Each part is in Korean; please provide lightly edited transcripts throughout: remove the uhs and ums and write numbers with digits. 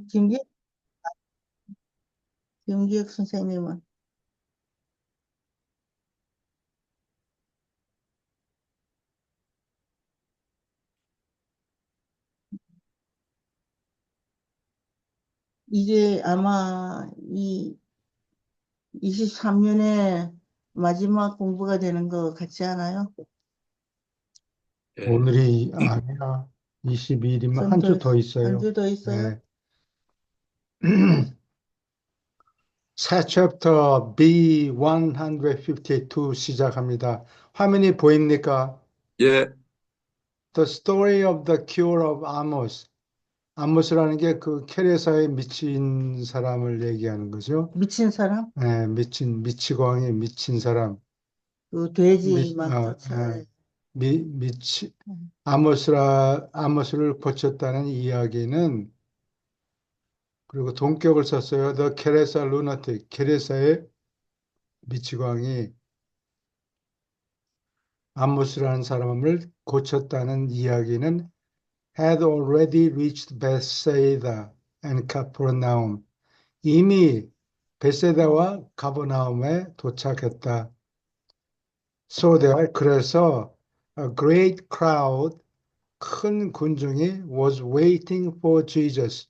김기혁, 김기혁 선생님은 이게 아마 이 23년에 마지막 공부가 되는 거 같지 않아요? 예, 오늘이 아니라 22일이면 좀 한 주 더, 더 한 있어요. 주 더 있어요? 네. 새 챕터 B152 시작합니다. 화면이 보입니까? 예, The story of the cure of Amos. 아모스라는 게 그 캐레사에 미친 사람을 얘기하는 거죠. 미친 사람? 네, 미치광이 미친 사람. 그 돼지 미, 막 어, 쫓아. 미치, 음, 아모스를 고쳤다는 이야기는 그리고 동격을 썼어요. The 케레사 루나틱, 케레사의 미치광이 아모스라는 사람을 고쳤다는 이야기는 had already reached Bethsaida and Capernaum. 이미 베세다와 가버나움에 도착했다. So there, 그래서 a great crowd, 큰 군중이 was waiting for Jesus.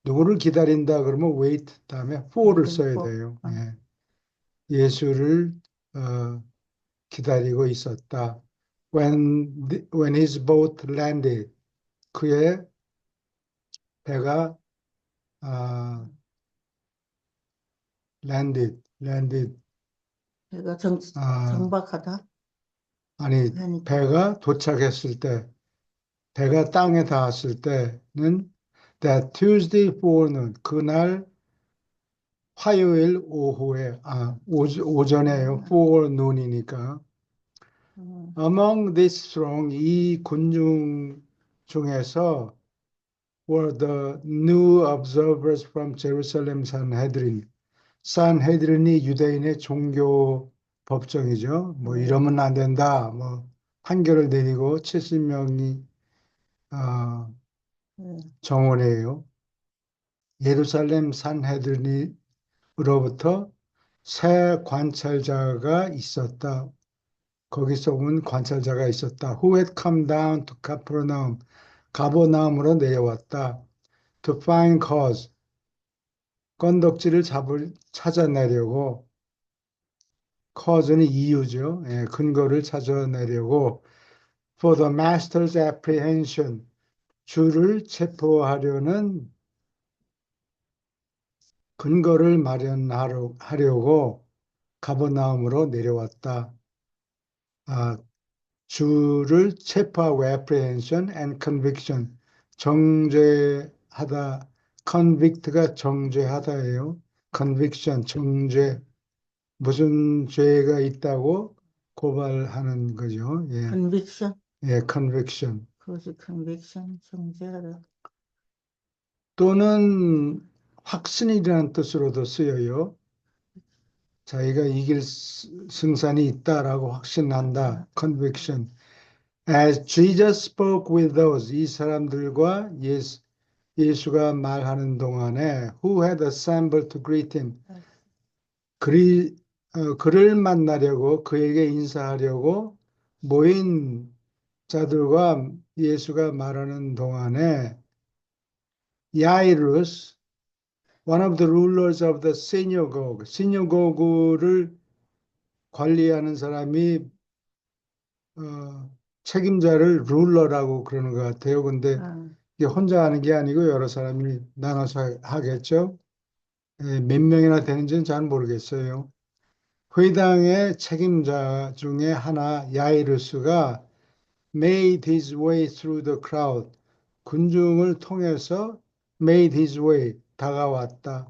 누구를 기다린다 그러면 wait 다음에 for를 써야 뭐, 돼요. 예. 예수를 어, 기다리고 있었다. When his boat landed, 그의 배가 아, landed 내가 아, 정박하다 아니 하니까. 배가 도착했을 때, 배가 땅에 닿았을 때는 that Tuesday forenoon, 그날 화요일 오후에 오전에요. 음, forenoon이니까 음, among this throng, 이 군중 중에서 were the new observers from Jerusalem Sanhedrin. 산헤드린이 유대인의 종교 법정이죠. 뭐 네, 이러면 안 된다. 뭐 판결을 내리고 70명이 네. 정원이에요. 예루살렘 산헤드린으로부터 새 관찰자가 있었다. 거기서 온 관찰자가 있었다. Who had come down to Capernaum? 가버나움으로 내려왔다. To find cause. 건덕지를 찾아내려고. cause는 이유죠. 예, 근거를 찾아내려고. For the master's apprehension. 주를 체포하려는 근거를 마련하려고 가버나움으로 내려왔다. 아, 주를 체포하고 apprehension and conviction. 정죄하다. convict가 정죄하다예요. conviction, 정죄. 무슨 죄가 있다고 고발하는 거죠. 예, 컨빅션? 예, conviction. 그것이 컨빅션, 정죄하다. 또는 확신이라는 뜻으로도 쓰여요. 자기가 이길 승산이 있다라고 확신한다. conviction. As Jesus spoke with those, 이 사람들과 예수가 말하는 동안에 who had assembled to greet him, 그를 만나려고 그에게 인사하려고 모인 자들과 예수가 말하는 동안에 야이루스, one of the rulers of the synagogue를 관리하는 사람이 책임자를 룰러라고 그러는 것 같아요. 근데 아, 이게 혼자 하는 게 아니고 여러 사람이 나눠서 하겠죠. 예, 몇 명이나 되는지는 잘 모르겠어요. 회당의 책임자 중에 하나 야이루스가 made his way through the crowd. 군중을 통해서 made his way 다가왔다.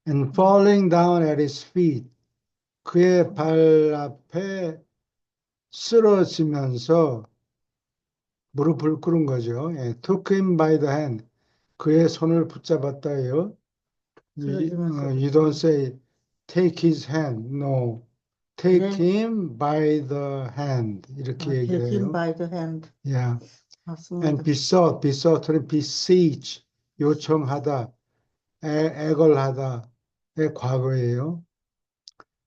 And falling down at his feet. 그의 발 앞에 쓰러지면서 무릎을 꿇은 거죠. 예, took him by the hand. 그의 손을 붙잡았다요. 쓰러지면서 You don't say take his hand. No. Take 그래? him by the hand. 이렇게 얘기를 take him 해요. by the hand. Yeah. and 맞습니다. besough는 beseech, 요청하다, 애걸하다의 과거예요.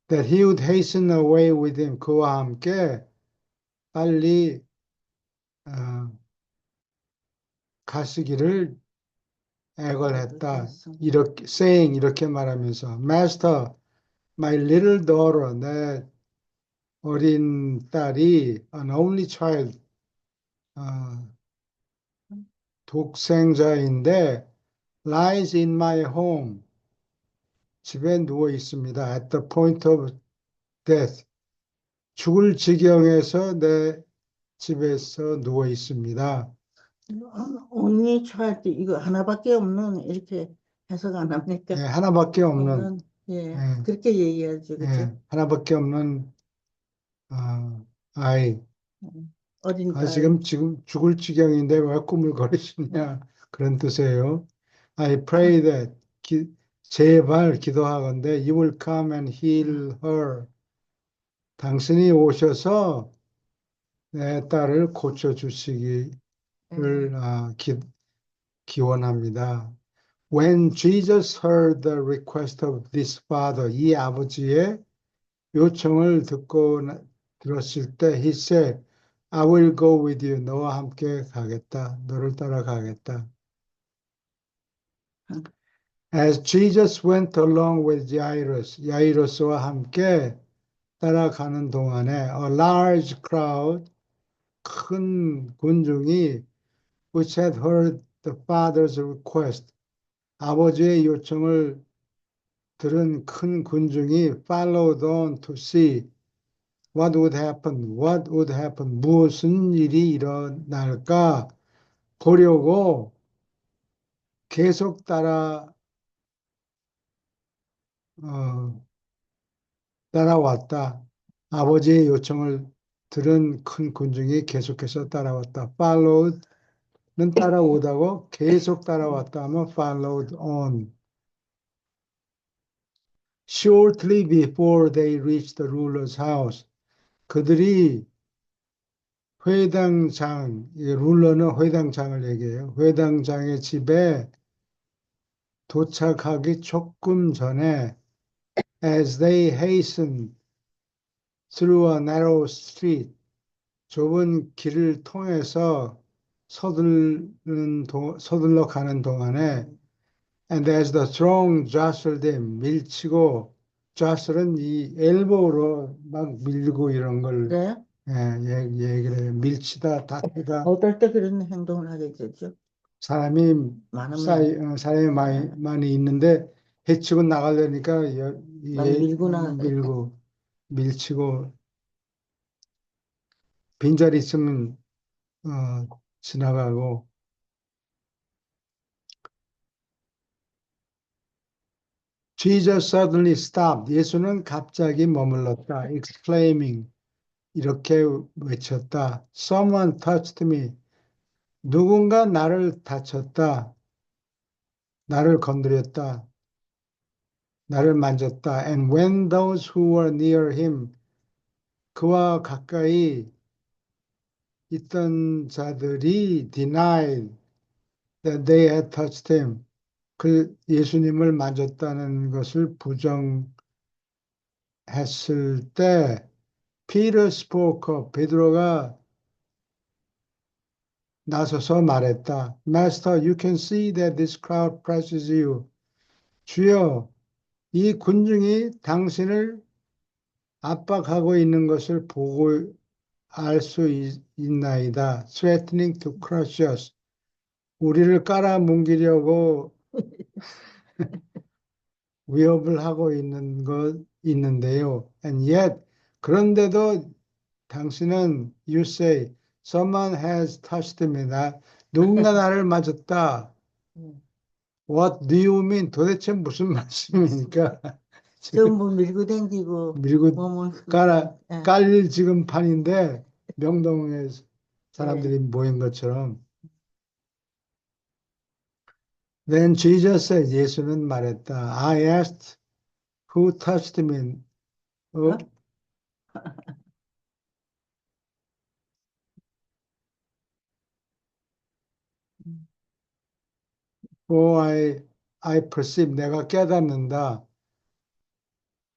That he would hasten away with him, 그와 함께 빨리 어, 가시기를 애걸했다. 그랬습니다. 이렇게 saying 이렇게 말하면서 Master, my little daughter, 내 어린 딸이 an only child, 어, 독생자인데 lies in my home, 집에 누워 있습니다. At the point of death, 죽을 지경에서 내 집에서 누워 있습니다. only child 이거 하나밖에 없는 이렇게 해석 안 합니까? 예, 하나밖에 없는, 없는 예 예, 그렇게 얘기하죠, 그죠? 하나밖에 없는 어, 아이. 어린 딸. 지금 죽을 지경인데 왜 꿈을 거리시냐 그런 뜻이에요. I pray that 제발 기도하건대 you will come and heal her. 당신이 오셔서 내 딸을 고쳐 주시기를 기원합니다. When Jesus heard the request of this father, 이 아버지의 요청을 들었을 때 he said, I will go with you. 너와 함께 가겠다. 너를 따라가겠다. As Jesus went along with Jairus, 야이로스와 함께 따라가는 동안에 a large crowd, 큰 군중이 which had heard the father's request, 아버지의 요청을 들은 큰 군중이 followed on to see what would happen, 무슨 일이 일어날까 보려고 계속 어, 따라왔다. 아버지의 요청을 들은 큰 군중이 계속해서 따라왔다. followed는 따라오다고 계속 따라왔다 하면 followed on. Shortly before they reached the ruler's house, 그들이 회당장, 룰러는 회당장을 얘기해요. 회당장의 집에 도착하기 조금 전에 as they hastened through a narrow street, 좁은 길을 통해서 서둘러 가는 동안에 and as the throng jostled them, 밀치고 jostle은 이 엘보로 막 밀고 이런 걸 그래? 얘기를 해요. 밀치다, 다투다. 어떨 때 그런 행동을 하게 되죠? 사람이 많으면 사람이 많이 있는데 해치고 나가려니까 막 밀고 나가게. 밀고 밀치고 빈자리 있으면 지나가고. Jesus suddenly stopped. 예수는 갑자기 머물렀다. exclaiming 이렇게 외쳤다. Someone touched me. 누군가 나를 다쳤다. 나를 건드렸다. 나를 만졌다. And when those who were near him, 그와 가까이 있던 자들이 denied that they had touched him, 그 예수님을 만졌다는 것을 부정했을 때 Peter spoke up, 베드로가 나서서 말했다. Master, you can see that this crowd presses you. 주여, 이 군중이 당신을 압박하고 있는 것을 보고 알 수 있나이다. Threatening to crush us. 우리를 깔아뭉개려고 위협을 하고 있는데요. And yet, 그런데도 당신은 you say, someone has touched me. 누군가 나를 맞았다. What do you mean? 도대체 무슨 말씀입니까? 지금 전부 밀고 댕기고 밀고 몸을 예, 깔릴 지금 판인데 명동에 사람들이 예. 모인 것처럼. Then Jesus said, 예수는 말했다. I asked who touched me. 어? For I perceive, 내가 깨닫는다.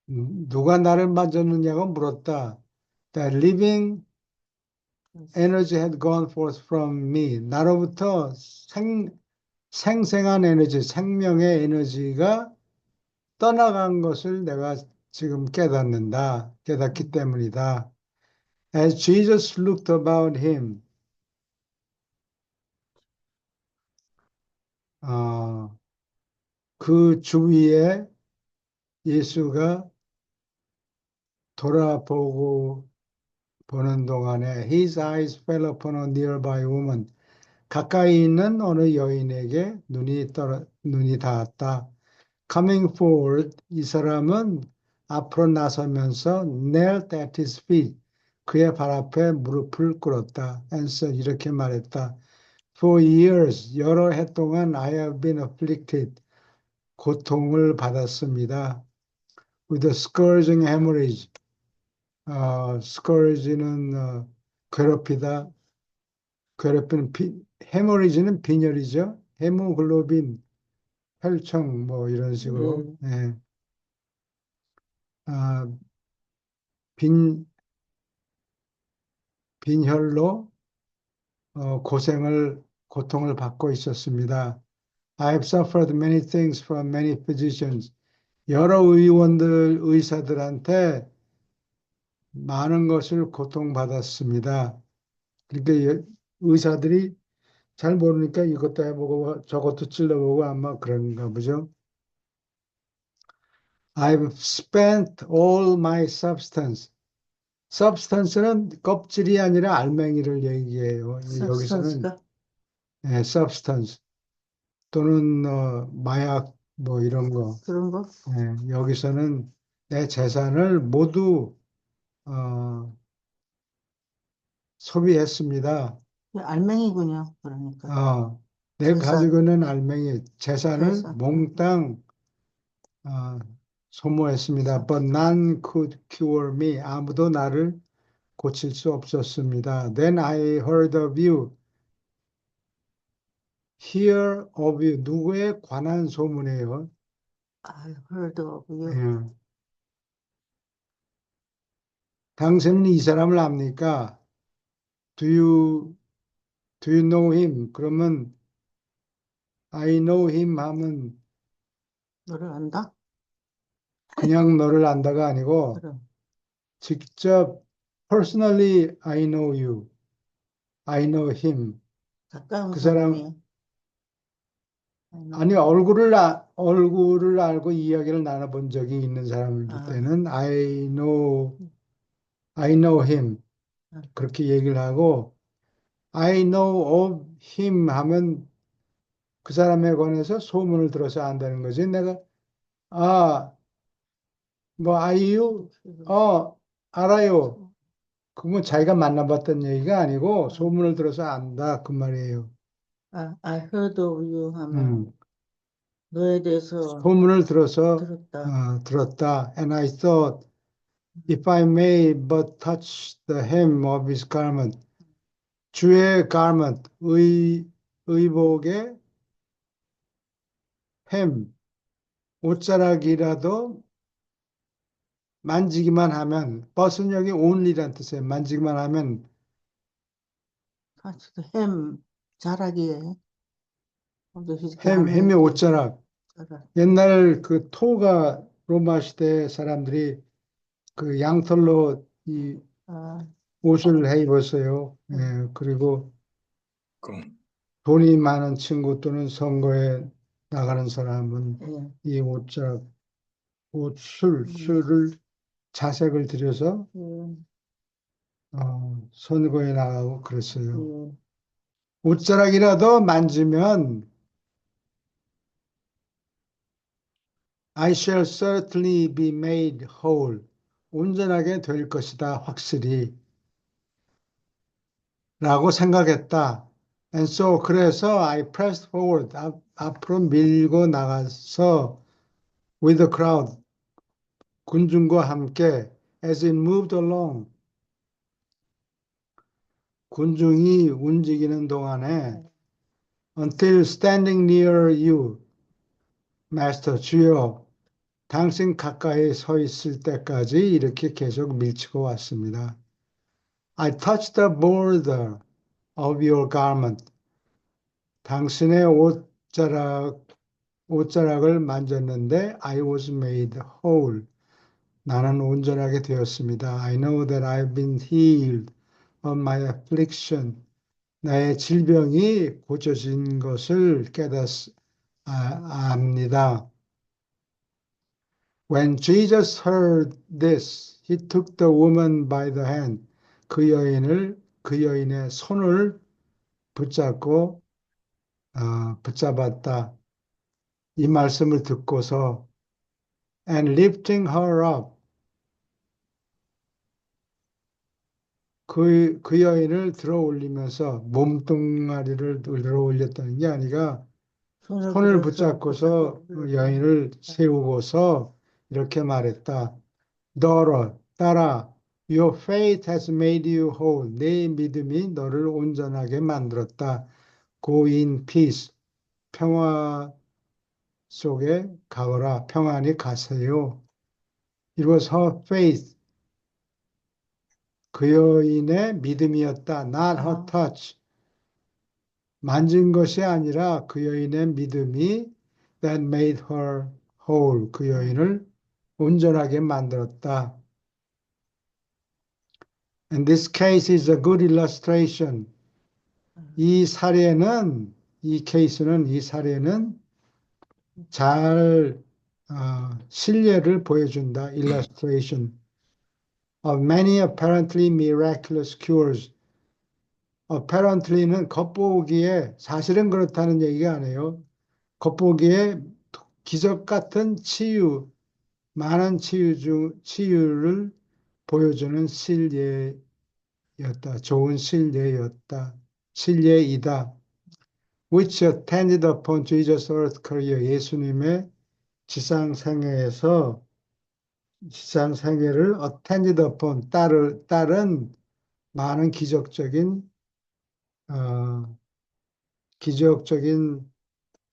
누가 나를 만졌느냐고 물었다. The living energy had gone forth from me. 나로부터 생생한 에너지, 생명의 에너지가 떠나간 것을 내가 지금 깨닫기 때문이다. As Jesus looked about him, 그 주위에 예수가 돌아보고 보는 동안에 his eyes fell upon a nearby woman. 가까이 있는 어느 여인에게 눈이 닿았다. Coming forward, 이 사람은 앞으로 나서면서 knelt at his feet. 그의 발 앞에 무릎을 꿇었다. And said, 이렇게 말했다. For years, 여러 해 동안 I have been afflicted. 고통을 받았습니다. With a scourging hemorrhage. scourge는 괴롭히다. 괴롭히는 hemorrhage는 빈혈이죠. 헤모글로빈, 혈청 뭐 이런 식으로. 예. 아, 빈혈로 고통을 받고 있었습니다. I have suffered many things from many physicians. 여러 의사들한테 많은 것을 고통받았습니다. 그러니까 의사들이 잘 모르니까 이것도 해보고 저것도 찔러보고 아마 그런가 보죠. I've spent all my substance. substance는 껍질이 아니라 알맹이를 얘기해요. 여기서는 substance가 substance 또는 마약 뭐 이런 거. 그런 거? 여기서는 내 재산을 모두 소비했습니다. 알맹이군요. 그러니까 내가 재산, 가지고 있는 알맹이 재산을 재산. 몽땅 소모했습니다. But none could cure me. 아무도 나를 고칠 수 없었습니다. Then I heard of you. Hear of you. 누구에 관한 소문이에요? I heard of you. 예. 당신은 이 사람을 압니까? Do you know him? 그러면 I know him 하면 너를 안다? 그냥 너를 안다가 아니고 그럼 직접 personally I know you. I know him. 가까운 그 사람 사람이야. 아니 얼굴을 알고 이야기를 나눠본 적이 있는 사람일 때는 I know him 그렇게 얘기를 하고 I know of him 하면 그 사람에 관해서 소문을 들어서 안다는 거지. 내가 뭐 아이유 알아요. 그건 자기가 만나봤던 얘기가 아니고 소문을 들어서 안다 그 말이에요. I heard of you 하면 너에 대해서 소문을 들어서 들었다. 들었다. And I thought if I may but touch the hem of his garment, 주의 garment, 의복의 hem, 옷자락이라도 만지기만 하면, 벗은 여기 only란 뜻이에요. 만지기만 하면, 같이 햄 자라기에 햄의 옷자락. 자락. 옛날 그 토가 로마 시대 사람들이 그 양털로 이 옷을 해 입었어요. 예, 그리고 돈이 많은 친구 또는 선거에 나가는 사람은 이 옷자락, 술을 자색을 들여서 선거에 나가고 그랬어요. 옷자락이라도 만지면 I shall certainly be made whole. 온전하게 될 것이다, 확실히. 라고 생각했다. And so, 그래서 I pressed forward. 앞으로 밀고 나가서 with the crowd. 군중과 함께 as it moved along. 군중이 움직이는 동안에 until standing near you, Master, 주여, 당신 가까이 서 있을 때까지 이렇게 계속 밀치고 왔습니다. I touched the border of your garment. 당신의 옷자락을 만졌는데 I was made whole. 나는 온전하게 되었습니다. I know that I've been healed of my affliction. 나의 질병이 고쳐진 것을 압니다. When Jesus heard this, he took the woman by the hand. 그 여인의 손을 붙잡고 붙잡았다. 이 말씀을 듣고서 and lifting her up. 그 여인을 들어 올리면서 몸뚱아리를 들어 올렸다는 게 아니라 손을 붙잡고서 여인을 세우고서 이렇게 말했다. Daughter, 딸아, your faith has made you whole. 내 믿음이 너를 온전하게 만들었다. Go in peace. 평화 속에 가거라. 평안히 가세요. It was her faith. 그 여인의 믿음이었다. Not her touch. 만진 것이 아니라 그 여인의 믿음이 that made her whole. 그 여인을 온전하게 만들었다. And this case is a good illustration. 이 사례는 잘 실례를 보여준다. Illustration of many apparently miraculous cures. apparently는 겉보기에 사실은 그렇다는 얘기가 아니에요. 겉보기에 기적 같은 많은 치유를 보여주는 실례였다. 좋은 실례이다. Which attended upon Jesus' earth career. 예수님의 지상생애를 attended upon 따른 많은 기적적인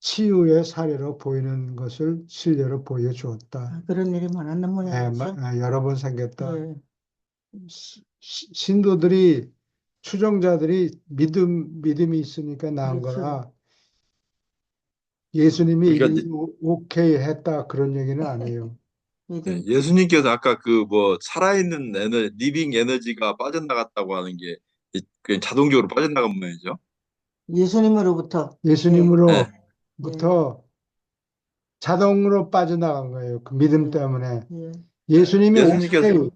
치유의 사례로 보이는 것을 실례로 보여주었다. 그런 일이 많았는 모양이죠. 여러 번 생겼다. 네. 신도들이 추종자들이 믿음이 있으니까 나은 그렇죠. 거라 예수님이 그러니까 오케이 했다 그런 얘기는 아니에요. 믿음. 예수님께서 아까 그 뭐 살아있는 리빙 에너지가 빠져나갔다고 하는 게 그냥 자동적으로 빠져나간 모양이죠. 예수님으로부터. 예수님으로부터 자동으로 빠져나간 거예요. 그 믿음 때문에. 예. 예수님이 예수님께서 오케이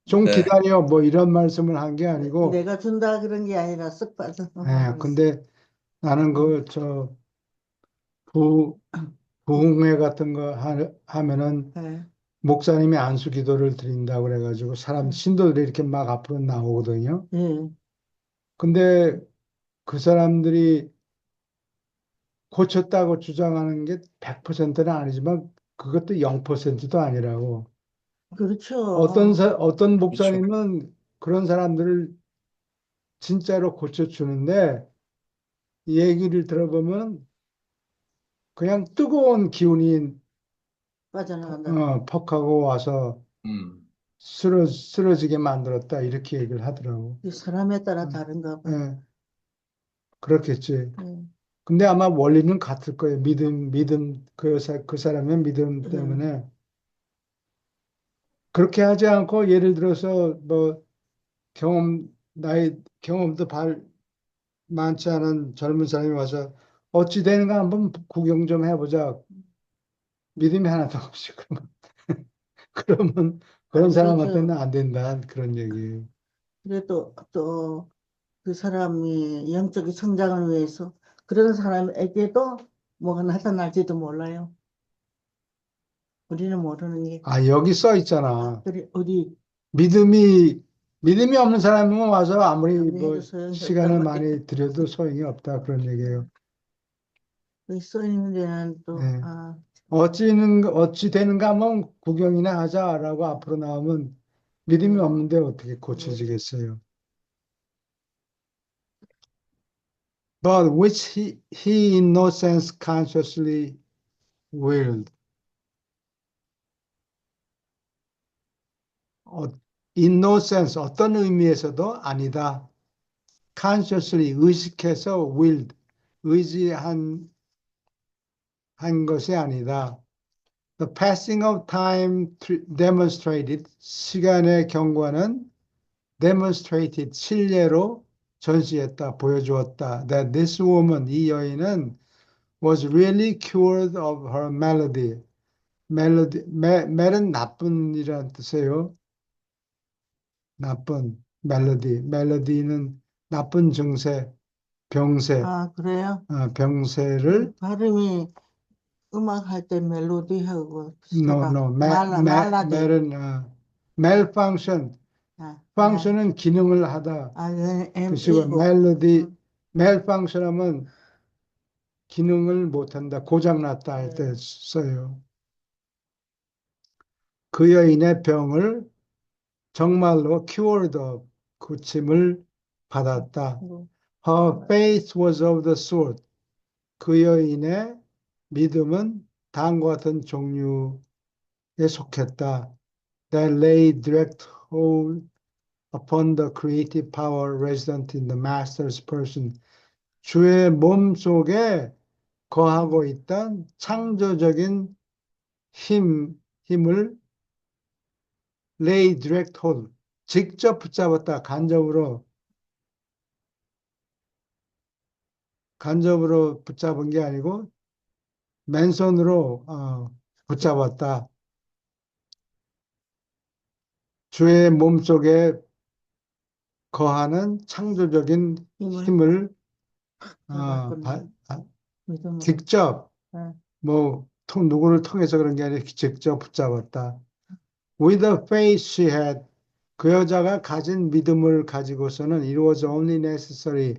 좀 네. 기다려 뭐 이런 말씀을 한 게 아니고 내가 준다 그런 게 아니라 쓱 빠져. 근데 나는 부흥회 같은 거 하면은 네. 목사님이 안수 기도를 드린다고 그래가지고 신도들이 이렇게 막 앞으로 나오거든요. 예. 근데 그 사람들이 고쳤다고 주장하는 게 100%는 아니지만 그것도 0%도 아니라고. 그렇죠. 어떤 목사님은 그런 사람들을 진짜로 고쳐주는데 이 얘기를 들어보면 그냥 뜨거운 기운이 빠져나간다. 퍽하고 와서 쓰러지게 만들었다 이렇게 얘기를 하더라고. 이 사람에 따라 다른가 봐요. 예, 그렇겠지. 예. 근데 아마 원리는 같을 거예요. 그 사람의 믿음 때문에. 그렇게 하지 않고 예를 들어서 뭐 경험도 많지 않은 젊은 사람이 와서 어찌 되는가 한번 구경 좀 해보자. 믿음이 하나도 없이 그러면 그런 사람한테는 안 된다. 그런 얘기예요. 그래도 또 그 사람이 영적인 성장을 위해서 그런 사람에게도 뭐가 나타날지도 몰라요. 우리는 모르는 게. 여기 써 있잖아. 그래, 어디 믿음이 없는 사람은 와서 아무리 뭐 소용이 시간을 없다고 많이 들여도 소용이 없다. 그런 얘기예요. 여기 써 있는 데는 또 네. 어찌 되는가 하면 구경이나 하자라고 앞으로 나오면 믿음이 없는데 어떻게 고쳐지겠어요? but which he in no sense consciously willed. 어, in no sense, 어떤 의미에서도 아니다. consciously, 의식해서 willed, 의지한 것이 아니다. The passing of time demonstrated, 시간의 경과는 demonstrated, 실례로 전시했다, 보여주었다. That this woman, 이 여인은 was really cured of her malady. 멜은 나쁜이라는 뜻이에요. 나쁜, 멜로디는 나쁜 증세, 병세, 아, 그래요? 병세를, 발음이 음악 할 때 멜로디하고 no, 비슷하다. no, 말라디. 멜은, malfunction, 아, function은 기능을 하다. 뜻이고, MEO. malfunction 하면 기능을 못한다, 고장났다 할 때 네. 써요. 그 여인의 병을 정말로 cured of, 고침을 받았다. Her faith was of the sort. 그 여인의 믿음은 다음과 같은 종류에 속했다. That lay direct hold upon the creative power resident in the master's person. 주의 몸 속에 거하고 있던 창조적인 힘을 lay direct hold, 직접 붙잡았다. 간접으로 붙잡은 게 아니고 맨손으로 붙잡았다. 주의 몸 속에 거하는 창조적인 힘을 잡았구나. 믿음으로. 직접 네. 누구를 통해서 그런 게 아니라 직접 붙잡았다. With the faith she had, 그 여자가 가진 믿음을 가지고서는 it was only necessary,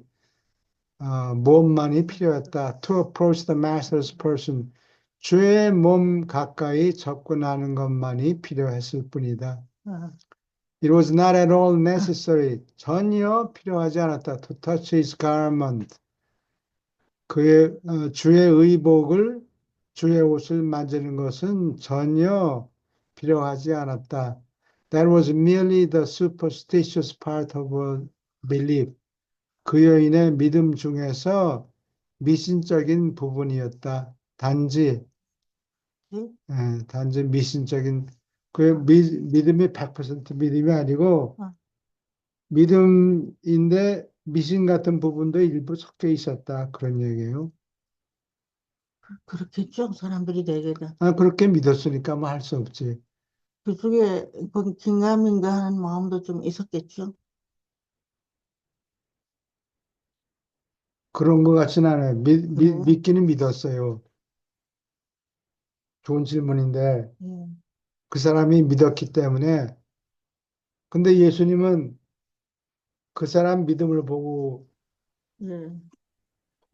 몸만이 필요했다. To approach the master's person, 주의 몸 가까이 접근하는 것만이 필요했을 뿐이다. 아, It was not at all necessary, 전혀 필요하지 않았다. To touch his garment, 주의 의복을, 주의 옷을 만지는 것은 전혀 필요하지 않았다. That was merely the superstitious part of a belief. 그 여인의 믿음 중에서 미신적인 부분이었다. 단지 미신적인, 믿음이 100% 믿음이 아니고 믿음인데 미신 같은 부분도 일부 섞여 있었다. 그런 얘기예요. 그렇겠죠. 사람들이 대개다. 그렇게 믿었으니까 뭐 할 수 없지. 그중에 긴가민가 하는 마음도 좀 있었겠죠. 그런 것 같지는 않아요. 그래요? 믿기는 믿었어요. 좋은 질문인데 예. 그 사람이 믿었기 때문에, 근데 예수님은 그 사람 믿음을 보고 예.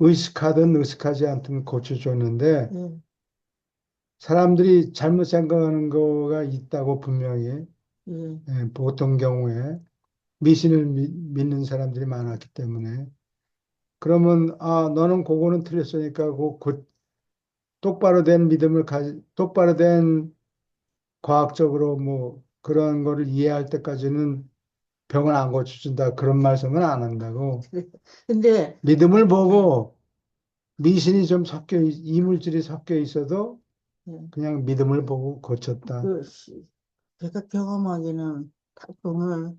의식하든 의식하지 않든 고쳐줬는데, 예. 사람들이 잘못 생각하는 거가 있다고 분명히, 예. 보통 경우에 미신을 믿는 사람들이 많았기 때문에, 그러면 너는 그거는 틀렸으니까 똑바로 된 똑바로 된 과학적으로 뭐 그런 거를 이해할 때까지는 병을 안 고쳐준다, 그런 말씀은 안 한다고. 근데 믿음을 보고 미신이 좀 이물질이 섞여 있어도 예. 그냥 믿음을 보고 고쳤다. 제가 경험하기는 닭똥을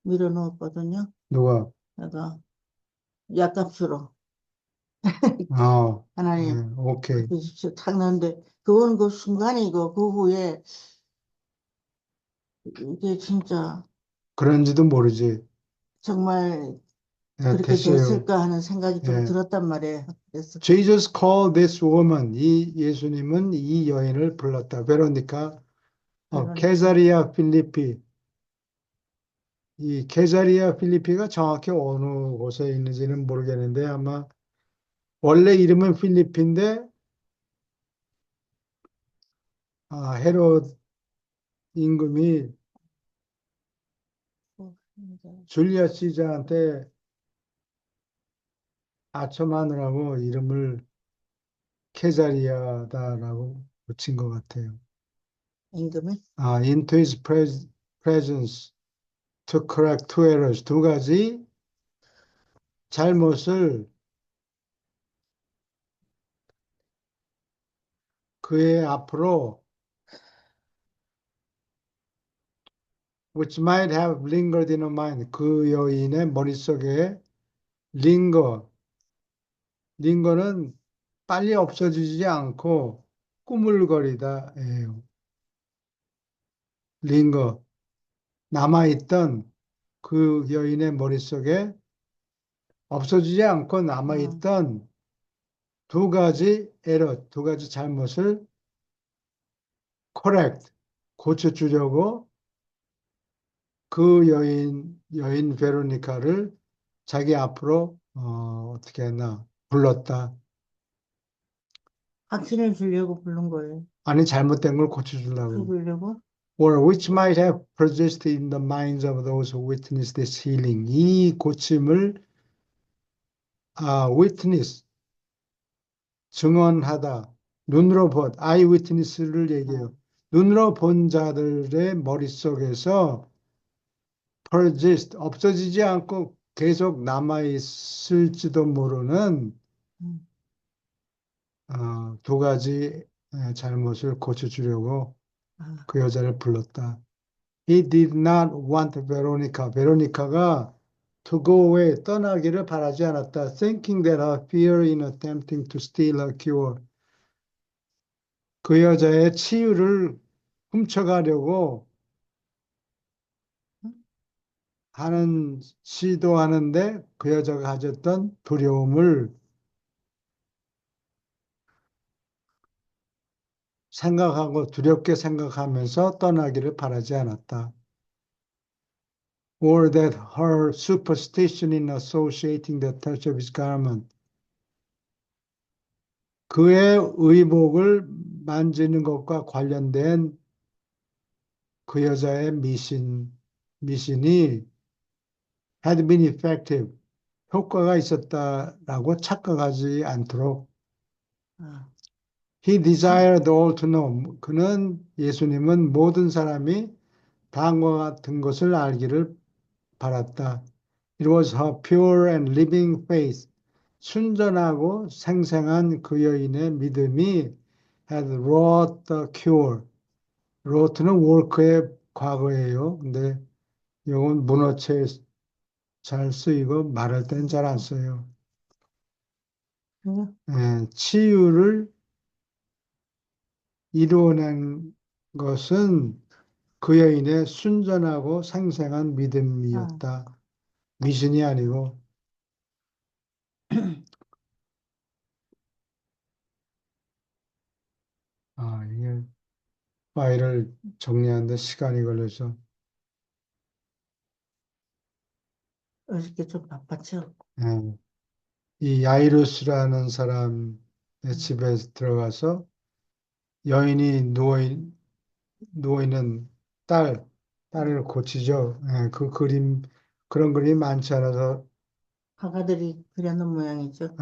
밀어넣었거든요. 누가? 내가 약값으로 하나님 오케이. 주십시오. 탁 넣는데 그건 그 순간이고 그 후에 이게 진짜 그런지도 모르지. 정말 그렇게 됐어요. 됐을까 하는 생각이 좀 예. 들었단 말이에요. 그래서 Jesus called this woman. 이 예수님은 이 여인을 불렀다. 베로니카, 케사리아 필리피. 이 케사리아 필리피가 정확히 어느 곳에 있는지는 모르겠는데 아마 원래 이름은 필리피인데 헤롯 임금이 줄리아 시저한테 아첨하느라고 이름을 케자리아다라고 붙인 것 같아요. 임금이? Into his presence to correct two errors. 두 가지 잘못을 그의 앞으로 which might have lingered in her mind. 그 여인의 머릿속에 링거는 빨리 없어지지 않고 꾸물거리다예요. 링거, 남아있던 그 여인의 머릿속에 없어지지 않고 남아있던 두 가지 에러, 두 가지 잘못을 correct, 고쳐주려고 그 여인 베로니카를 자기 앞으로, 어떻게 했나, 불렀다. 확신을 주려고 부른 거예요. 아니, 잘못된 걸 고쳐주려고. 그러려고? Or which might have persisted in the minds of those who witnessed this healing. 이 고침을, witness, 증언하다, 눈으로 본, eyewitness를 얘기해요. 눈으로 본 자들의 머릿속에서 persist, 없어지지 않고 계속 남아있을지도 모르는 음. 두 가지 잘못을 고쳐주려고 아, 그 여자를 불렀다. He did not want Veronica. 베로니카가 to go away, 떠나기를 바라지 않았다. Thinking that her fear in attempting to steal her cure. 그 여자의 치유를 훔쳐가려고 시도하는데 그 여자가 가졌던 두려움을 생각하고 두렵게 생각하면서 떠나기를 바라지 않았다. Or that her superstition in associating the touch of his garment. 그의 의복을 만지는 것과 관련된 그 여자의 미신이 had been effective, 효과가 있었다라고 착각하지 않도록 아, he desired all to know. 그는 예수님은 모든 사람이 다음과 같은 것을 알기를 바랐다. It was her pure and living faith. 순전하고 생생한 그 여인의 믿음이 had wrought the cure. wrought는 work의 과거예요. 근데 이건 문어체에 잘 쓰이고 말할 땐 잘 안 써요. 그래요? 치유를 이루어낸 것은 그 여인의 순전하고 생생한 아, 믿음이었다. 미신이 아니고. 이게 파일을 정리하는데 시간이 걸려서. 어저께 좀 바빴죠? 예, 이 야이루스라는 사람의 집에 들어가서 여인이 누워있는 딸을 고치죠. 그 그런 그림이 많지 않아서, 화가들이 그려놓은 모양이죠.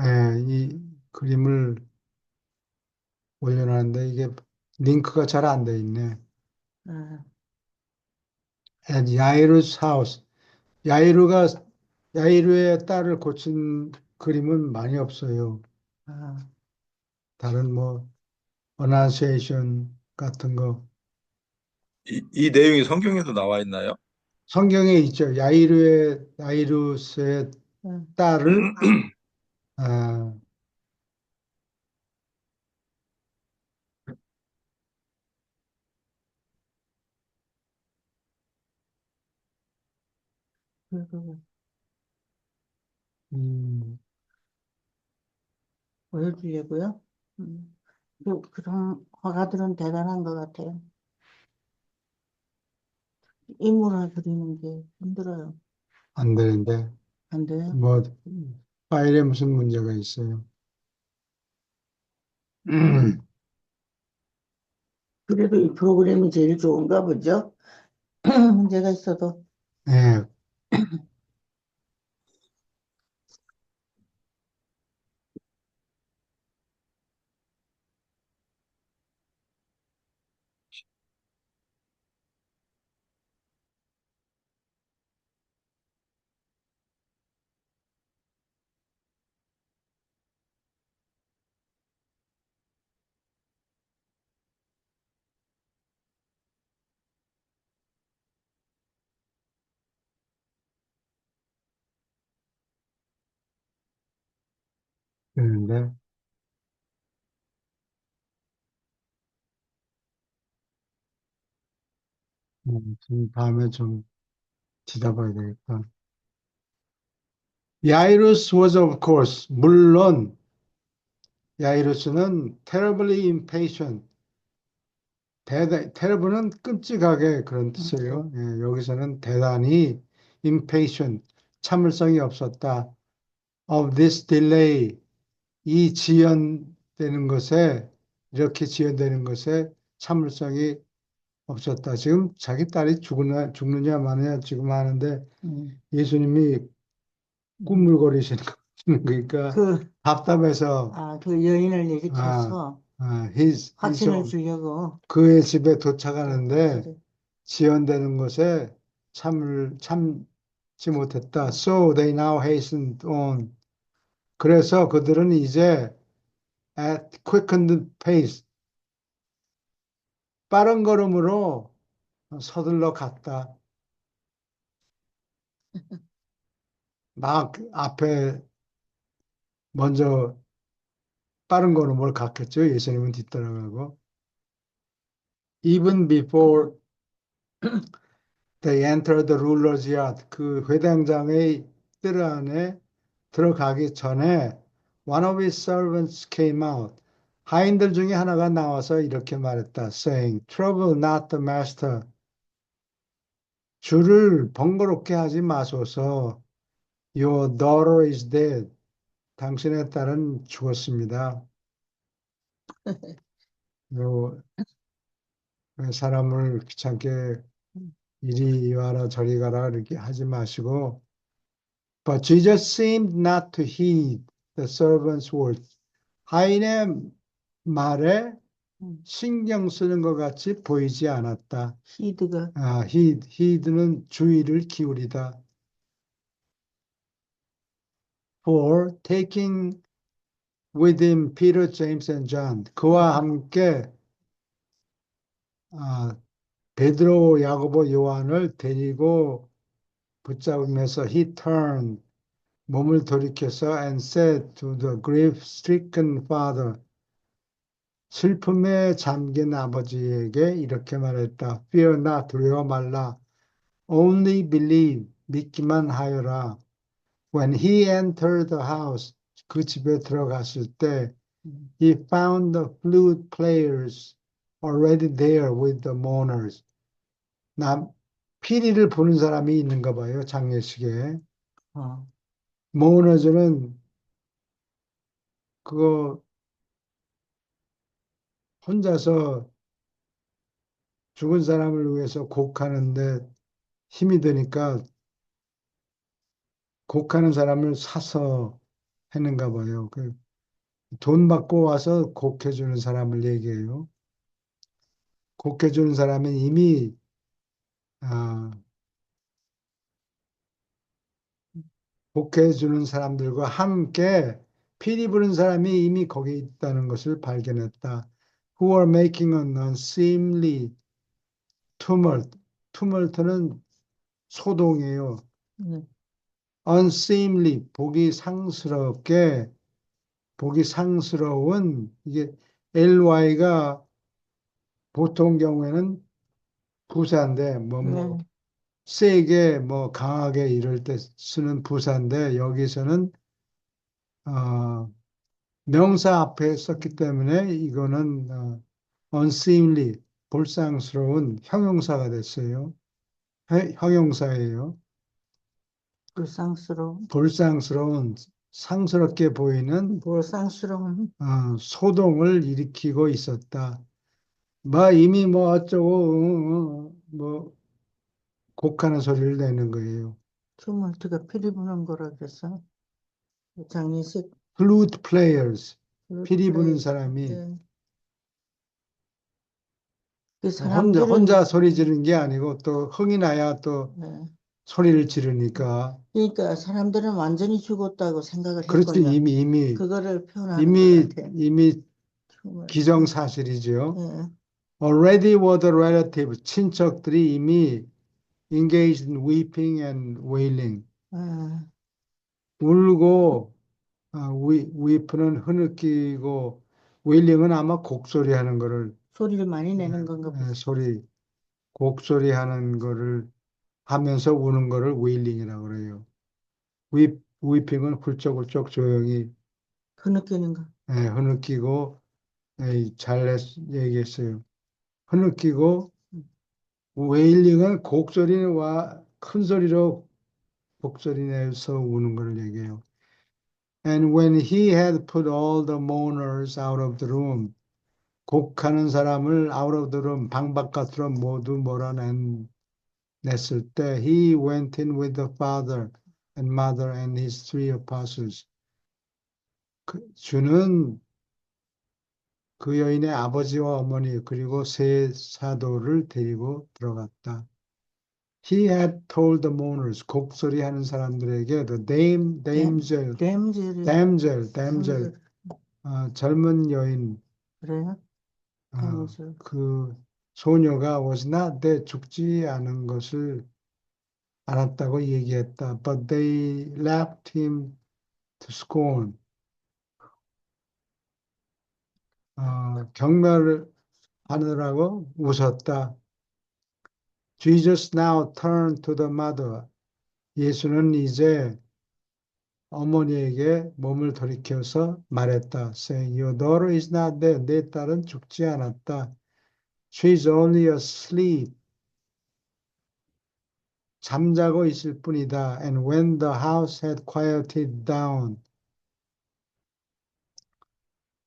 이 그림을 올려놨는데 이게 링크가 잘 안 돼 있네. 아, At Yairus house. 야이루가, 야이루의 딸을 고친 그림은 많이 없어요. 아, 다른 뭐, 어나시에이션 같은 거. 이 내용이 성경에도 나와 있나요? 성경에 있죠. 야이루스의 응, 딸을, 아, 그리고 음, 보여주려고요. 그런 화가들은 대단한 것 같아요. 인물을 그리는 게 힘들어요. 안 되는데, 안 돼요? 뭐, 파일에 무슨 문제가 있어요. 그래도 이 프로그램이 제일 좋은가 보죠? 문제가 있어도. 예, 되는데, 좀 다음에 좀 뒤다봐야 되겠다. 야이루스 was of course, 물론 야이루스는 terribly impatient. terrible은 끔찍하게 그런 뜻이에요. 예, 여기서는 대단히 impatient, 참을성이 없었다. of this delay, 이 지연되는 것에, 이렇게 지연되는 것에 참을성이 없었다. 지금 자기 딸이 죽느냐 마느냐 지금 하는데 예수님이 꾸물거리시는 거. 그러니까 그, 답답해서 그 여인을 아, 내리쳐서 확신을 좀 주려고. 그의 집에 도착하는데 그래. 지연되는 것에 참지 못했다. So they now hastened on. 그래서 그들은 이제 at quickened pace, 빠른 걸음으로 서둘러 갔다. 막 앞에 먼저 빠른 걸음으로 갔겠죠. 예수님은 뒤따라가고. Even before they entered the ruler's yard, 그 회당장의 뜰 안에 들어가기 전에 one of his servants came out. 하인들 중에 하나가 나와서 이렇게 말했다. saying, trouble not the master. 주를 번거롭게 하지 마소서. Your daughter is dead. 당신의 딸은 죽었습니다. 요 사람을 귀찮게 이리 와라 저리 가라 이렇게 하지 마시고 But Jesus seemed not to heed the servant's words. 하인의 말에 신경 쓰는 것 같이 보이지 않았다. 히드가. heed는 주의를 기울이다. For taking with him Peter, James, and John. 그와 함께 베드로, 야고보, 요한을 데리고 붙잡으면서 he turned, 몸을 돌이켜서 and said to the grief-stricken father, 슬픔에 잠긴 아버지에게 이렇게 말했다. Fear not, 두려워 말라. Only believe, 믿기만 하여라. When he entered the house, 그 집에 들어갔을 때 he found the flute players already there with the mourners. 피리를 부는 사람이 있는가 봐요, 장례식에. 모너즈는 그거 혼자서 죽은 사람을 위해서 곡하는데 힘이 드니까 곡하는 사람을 사서 했는가 봐요. 돈 받고 와서 곡해주는 사람을 얘기해요. 곡해주는 사람은 이미 곡해주는 사람들과 함께 피리 부는 사람이 이미 거기 있다는 것을 발견했다. Who are making an unseemly tumult. tumult는 소동이에요. unseemly, 보기 상스러운, 이게 ly가 보통 경우에는 부사인데, 세게, 강하게 이럴 때 쓰는 부사인데, 여기서는, 명사 앞에 썼기 때문에 이거는, unseemly, 볼상스러운 형용사가 됐어요. 형용사예요. 볼상스러운, 상스럽게 보이는 소동을 일으키고 있었다. 이미 어쩌고 곡하는 소리를 내는 거예요. tumult가 피리 부는 거라 그랬어. 장례식. flute players, 피리 부는 사람이 그 사람들은 혼자 소리 지르는 게 아니고 또 흥이 나야 또 소리를 지르니까. 그러니까 사람들은 완전히 죽었다고 생각을 그렇지, 했거든요. 이미 그거를 표현하는 것 같아. 이미 기정사실이죠. Already were the relatives, 친척들이 이미 engaged in weeping and wailing. 울고 위프는 흐느끼고 웨일링은 아마 곡소리 하는 거를 소리를 많이 내는 건가 보지. 곡소리 하는 거를 하면서 우는 거를 웨일링이라고 그래요. 위핑은 훌쩍훌쩍 조용히 흐느끼는 거. 흐느끼고 얘기했어요. 흐느끼고 웨일링은 곡소리와 큰 소리로 곡소리 내서 우는 걸 얘기해요. And when he had put all the mourners out of the room, 곡하는 사람을 out of the room, 방 바깥으로 모두 몰아냈을 때, he went in with the father and mother and his three apostles. 주는 그 여인의 아버지와 어머니 그리고 세 사도를 데리고 들어갔다. He had told the mourners, 곡소리 하는 사람들에게 the damsel, 댐젤. 젊은 여인, 그래요? 댐젤. 그 소녀가 was not dead, 죽지 않은 것을 알았다고 얘기했다. But they laughed him to scorn. 경멸하느라고 웃었다. Jesus now turned to the mother. 예수는 이제 어머니에게 몸을 돌이켜서 말했다. Saying, Your daughter is not dead. 내 딸은 죽지 않았다. She is only asleep. 잠자고 있을 뿐이다. And when the house had quieted down,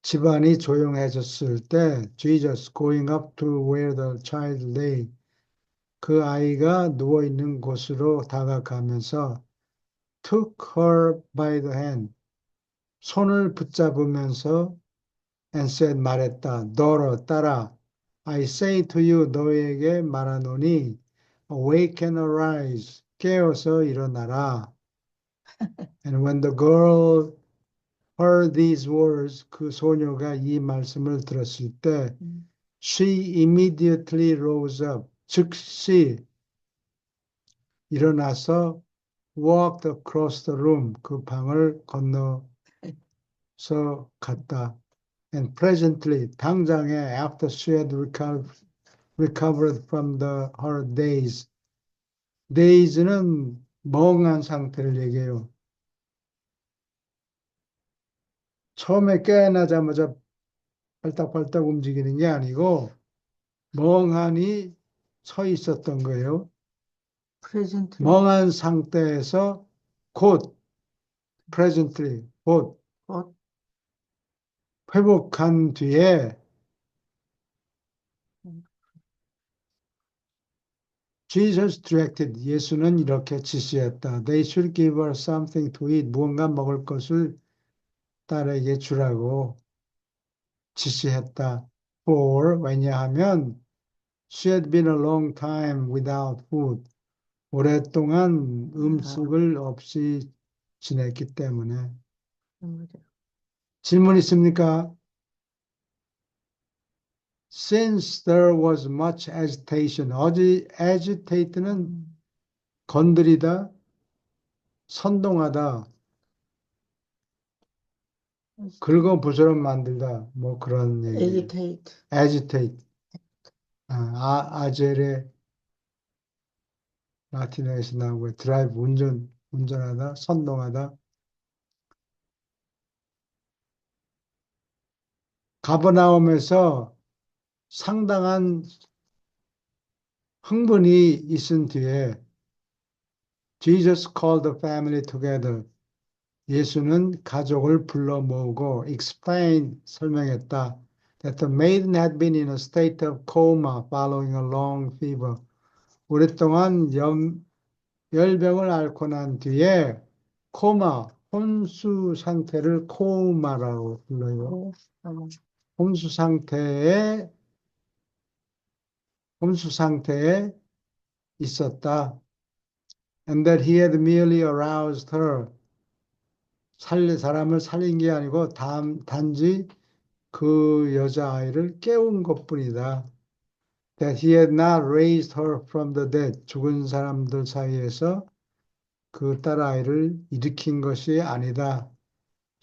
집안이 조용해졌을 때, Jesus going up to where the child lay, 그 아이가 누워 있는 곳으로 다가가면서 took her by the hand, 손을 붙잡으면서 and said, 말했다. Daughter, 딸아, I say to you, 너에게 말하노니, awake and arise, 깨어서 일어나라. And when the girl heard these words, 그 소녀가 이 말씀을 들었을 때, she immediately rose up, 즉시 일어나서 walked across the room, 그 방을 건너서 갔다. And presently, 당장에 after she had recovered from her daze, daze는 멍한 상태를 얘기해요. 처음에 깨어나자마자 발딱발딱 움직이는 게 아니고 멍하니 서 있었던 거예요. presently. 멍한 상태에서 곧 presently 곧 곧 회복한 뒤에 Jesus directed, 예수는 이렇게 지시했다. They should give her something to eat. 무언가 먹을 것을 딸에게 주라고 지시했다. For, 왜냐하면 she had been a long time without food. 오랫동안 음식을 없이 지냈기 때문에. 질문 있습니까? Since there was much agitation, agitate는 건드리다, 선동하다, 긁어부스럼 만들다, 뭐 그런 얘기. agitate. 아제레 라틴어에서 나오고 드라이브 운전하다, 선동하다. 가버나움에서 상당한 흥분이 있은 뒤에 Jesus called the family together. 예수는 가족을 불러 모으고 explain 설명했다. That the maiden had been in a state of coma following a long fever. 오랫동안 열병을 앓고 난 뒤에 코마, 혼수 상태를 코마라고 불러요. 혼수 상태에 있었다. And that he had merely aroused her. 사람을 살린 게 아니고 단지 그 여자아이를 깨운 것뿐이다. That he had not raised her from the dead. 죽은 사람들 사이에서 그 딸아이를 일으킨 것이 아니다.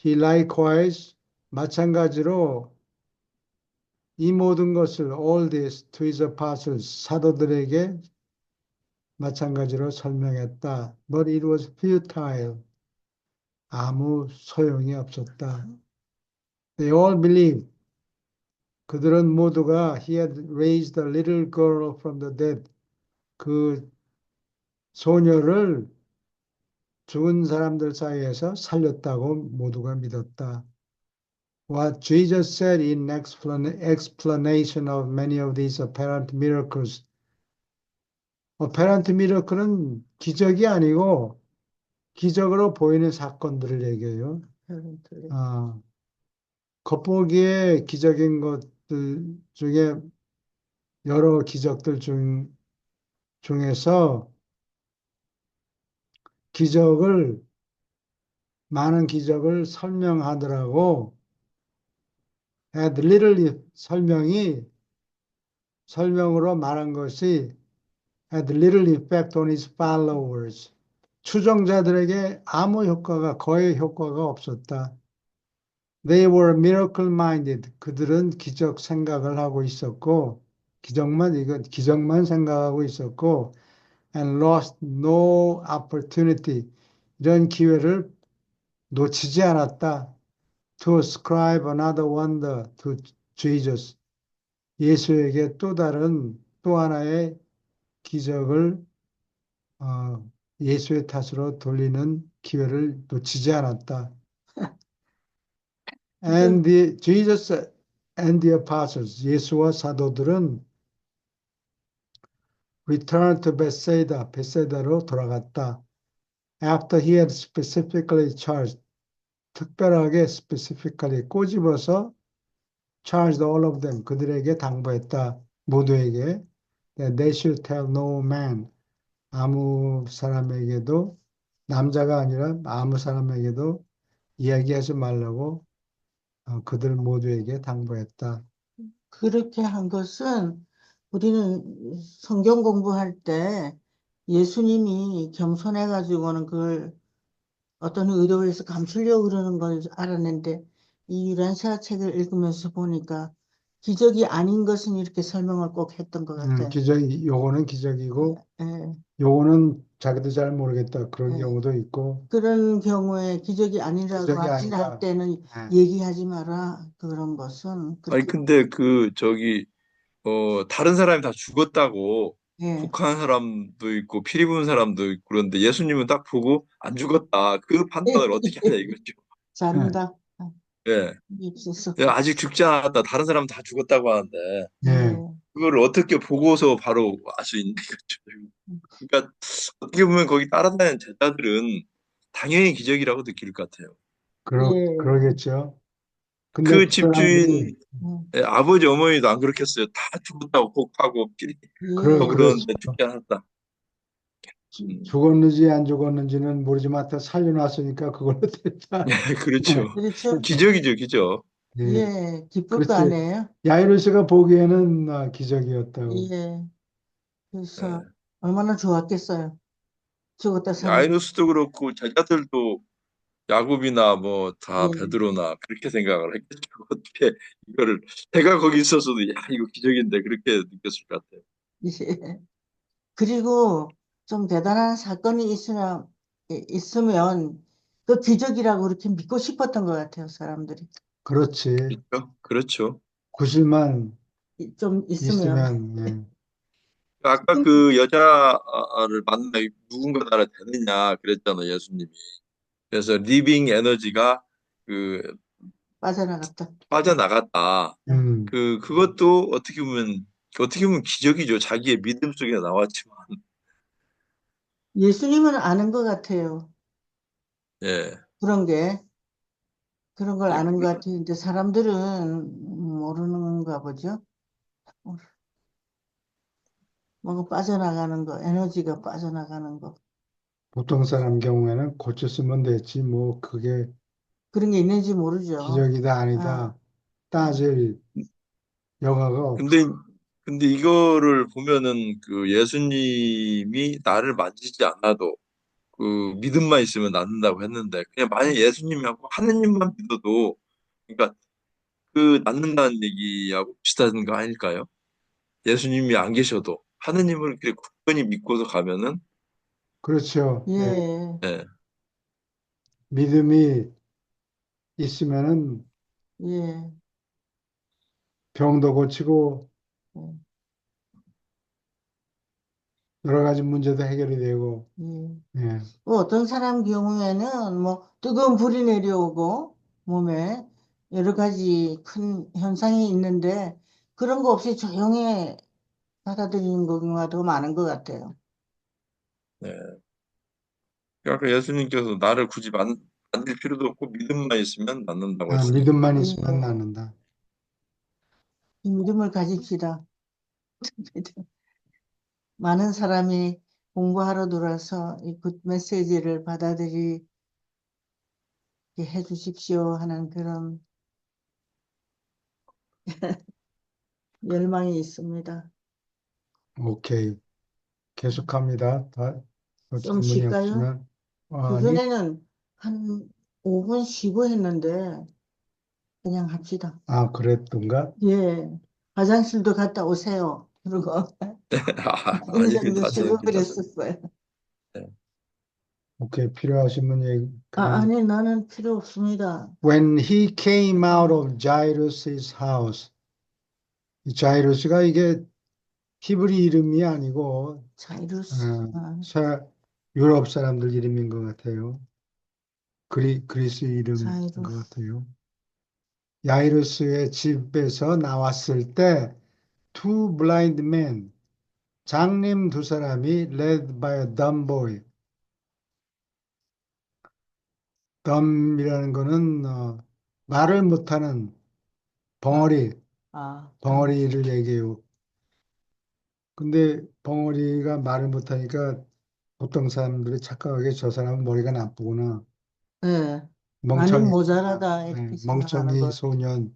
He likewise 마찬가지로 이 모든 것을 all this to his apostles 사도들에게 마찬가지로 설명했다. But it was futile. 아무 소용이 없었다. They all believed. 그들은 모두가 he had raised a little girl from the dead. 그 소녀를 죽은 사람들 사이에서 살렸다고 모두가 믿었다. What Jesus said in explanation of many of these apparent miracles. apparent miracle은 기적이 아니고 기적으로 보이는 사건들을 얘기해요. 아, 겉보기에 기적인 것들 중에 여러 기적들 중에서 기적을 많은 기적을 설명하더라고. had literally 설명으로 말한 것이 had little effect on his followers. 추종자들에게 아무 효과가 거의 효과가 없었다. They were miracle-minded. 그들은 기적 생각을 하고 있었고, 기적만 생각하고 있었고, and lost no opportunity. 이런 기회를 놓치지 않았다. To ascribe another wonder to Jesus. 예수에게 또 하나의 기적을 예수의 탓으로 돌리는 기회를 놓치지 않았다. And Jesus and the apostles, 예수와 사도들은 returned to Bethsaida, 베세다로 돌아갔다. After he had specifically charged, 특별하게 specifically 꼬집어서 charged all of them, 그들에게 당부했다. 모두에게 that they should tell no man, 아무 사람에게도 남자가 아니라 아무 사람에게도 이야기하지 말라고 그들 모두에게 당부했다. 그렇게 한 것은 우리는 성경 공부할 때 예수님이 겸손해가지고는 그걸 어떤 의도에서 감추려고 그러는 걸 알았는데 이 유란시아 책을 읽으면서 보니까 기적이 아닌 것은 이렇게 설명을 꼭 했던 것 같아요. 요거는 기적이고, 예, 요거는 자기도 잘 모르겠다. 그런 예. 경우도 있고, 그런 경우에 기적이 아니라고 기적이 확신할 아니다. 때는 예. 얘기하지 마라. 그런 것은 아니, 그렇게 근데 다른 사람이 다 죽었다고 예, 독한 사람도 있고 피리 부은 사람도 있고 그런데 예수님은 딱 보고 안 죽었다. 그 판단을 어떻게 하냐 이거죠. 예. 잘한다. 예. 있었어. 내가 아직 죽지 않았다. 다른 사람은 다 죽었다고 하는데 예. 예. 그걸 어떻게 보고서 바로 알 수 있는 거죠. 그러니까 어떻게 보면 거기 따라다니는 제자들은 당연히 기적이라고 느낄 것 같아요. 예. 그러겠죠. 근데 그 그 사람들이, 집주인 아버지 어머니도 안 그렇겠어요. 다 죽었다고 혹하고 피리 그렇죠. 그러는데 죽지 않았다. 음. 죽었는지 안 죽었는지는 모르지만 다 살려놨으니까 그걸로 됐다. 그렇죠. 그렇죠. 기적이죠, 기적. 예. 예, 기쁠 거 그렇지. 아니에요? 야이로스가 보기에는 기적이었다고. 예. 그래서 예. 얼마나 좋았겠어요. 죽었다 사는. 아이노스도 그렇고 제자들도 야곱이나 뭐 다 예. 베드로나 그렇게 생각을 했겠죠. 어떻게 이거를 제가 거기 있었어도 야 이거 기적인데 그렇게 느꼈을 것 같아요. 예. 그리고 좀 대단한 사건이 있으면 그 기적이라고 그렇게 믿고 싶었던 것 같아요, 사람들이. 그렇지. 그렇죠? 그렇죠. 구실만 좀 있으면. 있으면, 예. 아까 그 여자를 만나 누군가 나를 되느냐 그랬잖아요, 예수님이. 그래서 리빙 에너지가 그 빠져나갔다. 빠져나갔다. 음, 그것도 어떻게 보면 기적이죠. 자기의 믿음 속에 나왔지만. 예수님은 아는 것 같아요. 예. 그런 게. 그런 걸 예, 아는 것 같아요. 근데 사람들은 모르는가 보죠. 뭔가 빠져나가는 거, 에너지가 빠져나가는 거. 보통 사람 경우에는 고쳤으면 됐지, 뭐, 그게 그런 게 있는지 모르죠. 기적이다, 아, 아니다. 아. 따질 여가가 없어. 근데 근데 이거를 보면은 그 예수님이 나를 만지지 않아도 그 믿음만 있으면 낫는다고 했는데 그냥 만약 예수님하고 하느님만 믿어도 그러니까 그 낫는다는 얘기하고 비슷한 거 아닐까요? 예수님이 안 계셔도 하느님을 그렇게 굳건히 믿고서 가면은 그렇죠. 예. 예, 예, 믿음이 있으면은 예, 병도 고치고 예, 여러 가지 문제도 해결이 되고, 예. 예. 뭐 어떤 사람 경우에는 뭐 뜨거운 불이 내려오고 몸에 여러 가지 큰 현상이 있는데 그런 거 없이 조용히 받아들이는 경우가 더 많은 것 같아요. 네. 그러니까 예수님께서 나를 굳이 만들 필요도 없고 믿음만 있으면 낫는다고 아, 했으니까. 믿음만 있으면 예, 낫는다. 이 믿음을 가집시다. 많은 사람이 공부하러 들어와서 이 굿 메시지를 받아들이게 해주십시오 하는 그런 열망이 있습니다. 오케이. 계속합니다. 더 좀 질문이 쉴까요? 없으면. 아니, 그전에는 한 5분 쉬고 했는데 그냥 합시다. 아, 그랬던가? 예, 화장실도 갔다 오세요. 그리고 한 정도 아닙니다. 저는 쉬고 괜찮습니다. 그랬었어요. 네. 오케이. 필요하시면 얘기, 그냥. 아니, 나는 필요 없습니다. When he came out of Jairus' house. 이 자이루스가 이게 히브리 이름이 아니고, 자이루스, 어, 사- 유럽 사람들 이름인 것 같아요. 그리스 이름인 것 자이루스. 같아요. 야이루스의 집에서 나왔을 때 two blind men, 장님 두 사람이 led by a dumb boy. dumb이라는 거는 말을 못하는 아, 벙어리, 덤. 벙어리를 얘기해요. 근데 벙어리가 말을 못하니까 보통 사람들이 착각하게 저 사람은 머리가 나쁘구나. 예, 많이 멍청이, 모자라다 이렇게 생각하는 멍청이 걸 소년,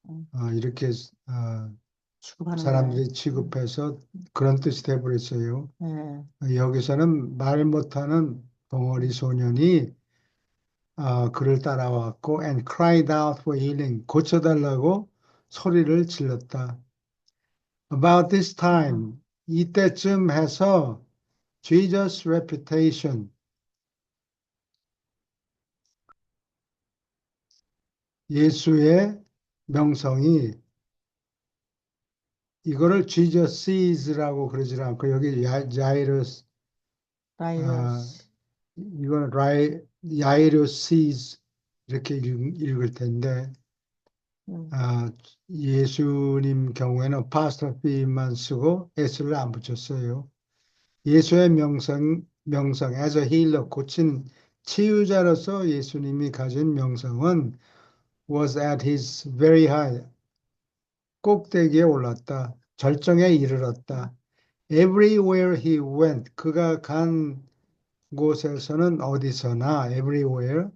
음, 이렇게 어, 취급하는 거예요. 사람들이 취급해서 그런 뜻이 돼버렸어요. 예, 여기서는 말 못하는 벙어리 소년이 그를 따라왔고 and cried out for healing 고쳐달라고 소리를 질렀다. About this 어, time 이때쯤 해서 Jesus' reputation 예수의 명성이 이거를 Jesus sees라고 그러지 않고 여기 야이러스 다이어스. 이거는 야이러스 sees 이렇게 읽을 텐데 음, 아, 예수님 경우에는 apostrophe만 쓰고 s를 안 붙였어요. 예수의 명성 as a healer 고친 치유자로서 예수님이 가진 명성은 was at his very high 꼭대기에 올랐다. 절정에 이르렀다. Everywhere he went 그가 간 곳에서는 어디서나 everywhere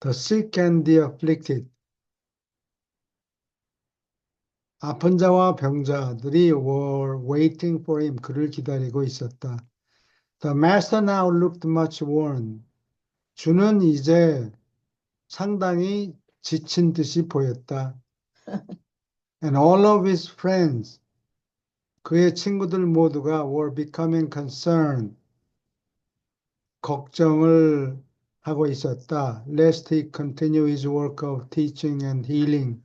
the sick and the afflicted 아픈 자와 병자들이 were waiting for him. 그를 기다리고 있었다. The master now looked much worn. 주는 이제 상당히 지친 듯이 보였다. And all of his friends, 그의 친구들 모두가 were becoming concerned. 걱정을 하고 있었다. Lest he continue his work of teaching and healing.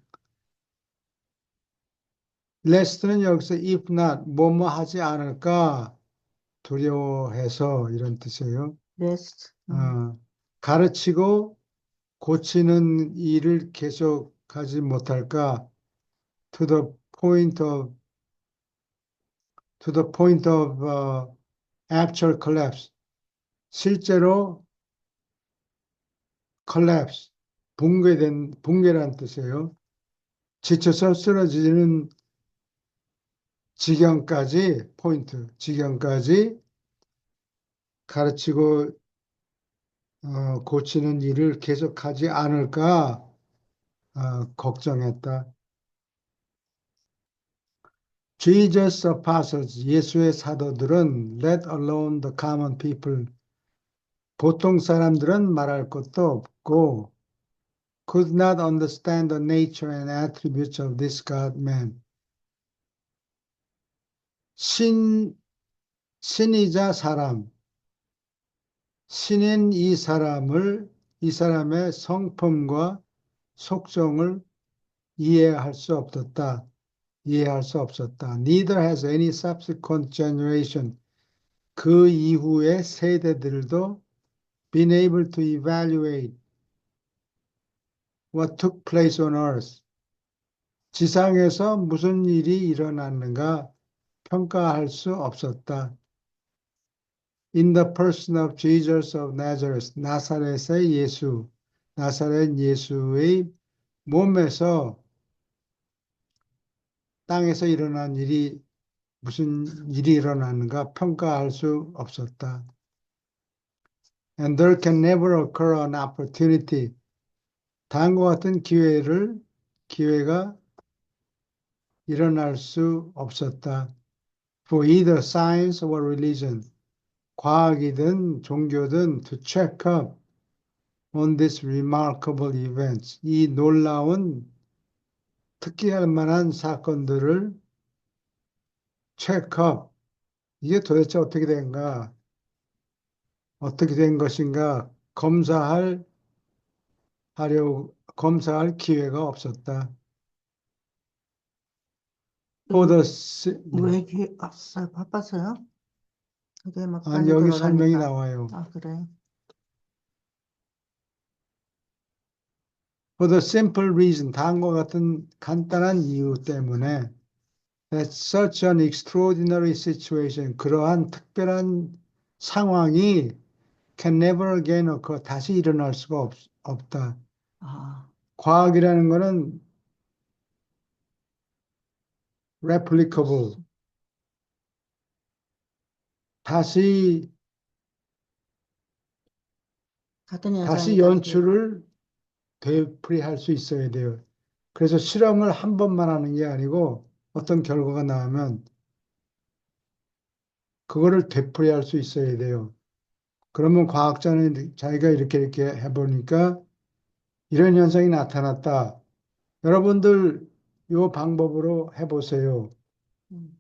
Lest는 여기서 if not, 뭐뭐 하지 않을까 두려워해서 이런 뜻이에요. 레스트. 가르치고 고치는 일을 계속하지 못할까? To the point of to the point of actual collapse. 실제로 collapse 붕괴란 뜻이에요. 지쳐서 쓰러지는 지경까지 포인트 지경까지 가르치고 고치는 일을 계속하지 않을까 걱정했다. Jesus apostles, 예수의 사도들은 let alone the common people, 보통 사람들은 말할 것도 없고 could not understand the nature and attributes of this God-man. 신이자 사람, 신인 이 사람의 성품과 속성을 이해할 수 없었다. 이해할 수 없었다. Neither has any subsequent generation, 그 이후의 세대들도 been able to evaluate what took place on earth. 지상에서 무슨 일이 일어났는가 평가할 수 없었다. In the person of Jesus of Nazareth, 나사렛의 예수, 나사렛 예수의 몸에서 땅에서 일어난 일이 무슨 일이 일어났는가 평가할 수 없었다. And there can never occur an opportunity. 다음과 같은 기회가 일어날 수 없었다. For either science or religion. 과학이든 종교든 to check up on this remarkable events. 이 놀라운 특기할 만한 사건들을 check up. 이게 도대체 어떻게 된가? 어떻게 된 것인가? 검사할 기회가 없었다. For the, 왜 이렇게 없어요? 바빠서요? 그게 막 아니, 빨리 여기 설명이 들어가니까. 나와요. 아, 그래요? For the simple reason, 다음과 같은 간단한 이유 때문에 that such an extraordinary situation, 그러한 특별한 상황이 can never again occur, 다시 일어날 수가 없다. 아, 과학이라는 거는 replicable, 다시 같은 다시 현상이 다시 연출을 되풀이할 수 있어야 돼요. 그래서 실험을 한 번만 하는 게 아니고 어떤 결과가 나오면 그거를 되풀이할 수 있어야 돼요. 그러면 과학자는 자기가 이렇게 해보니까 이런 현상이 나타났다. 여러분들 이 방법으로 해보세요. 음,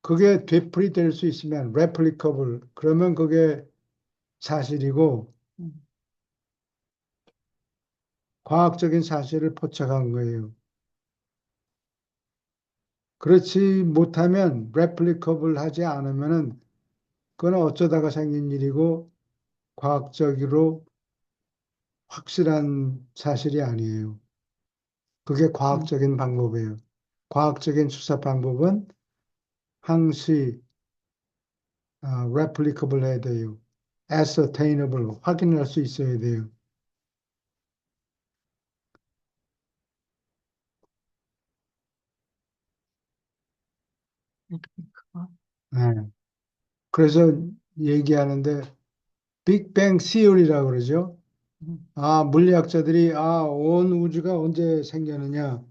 그게 되풀이될 수 있으면 replicable, 그러면 그게 사실이고 음, 과학적인 사실을 포착한 거예요. 그렇지 못하면 replicable 하지 않으면은 그건 어쩌다가 생긴 일이고 과학적으로 확실한 사실이 아니에요. 그게 음, 과학적인 방법이에요. 과학적인 수사 방법은 항시 replicable 해야 돼요. ascertainable, 확인할 수 있어야 돼요. 그거. 네. 그래서 얘기하는데 빅뱅 시올이라고 그러죠. 음, 물리학자들이 온 우주가 언제 생겼느냐?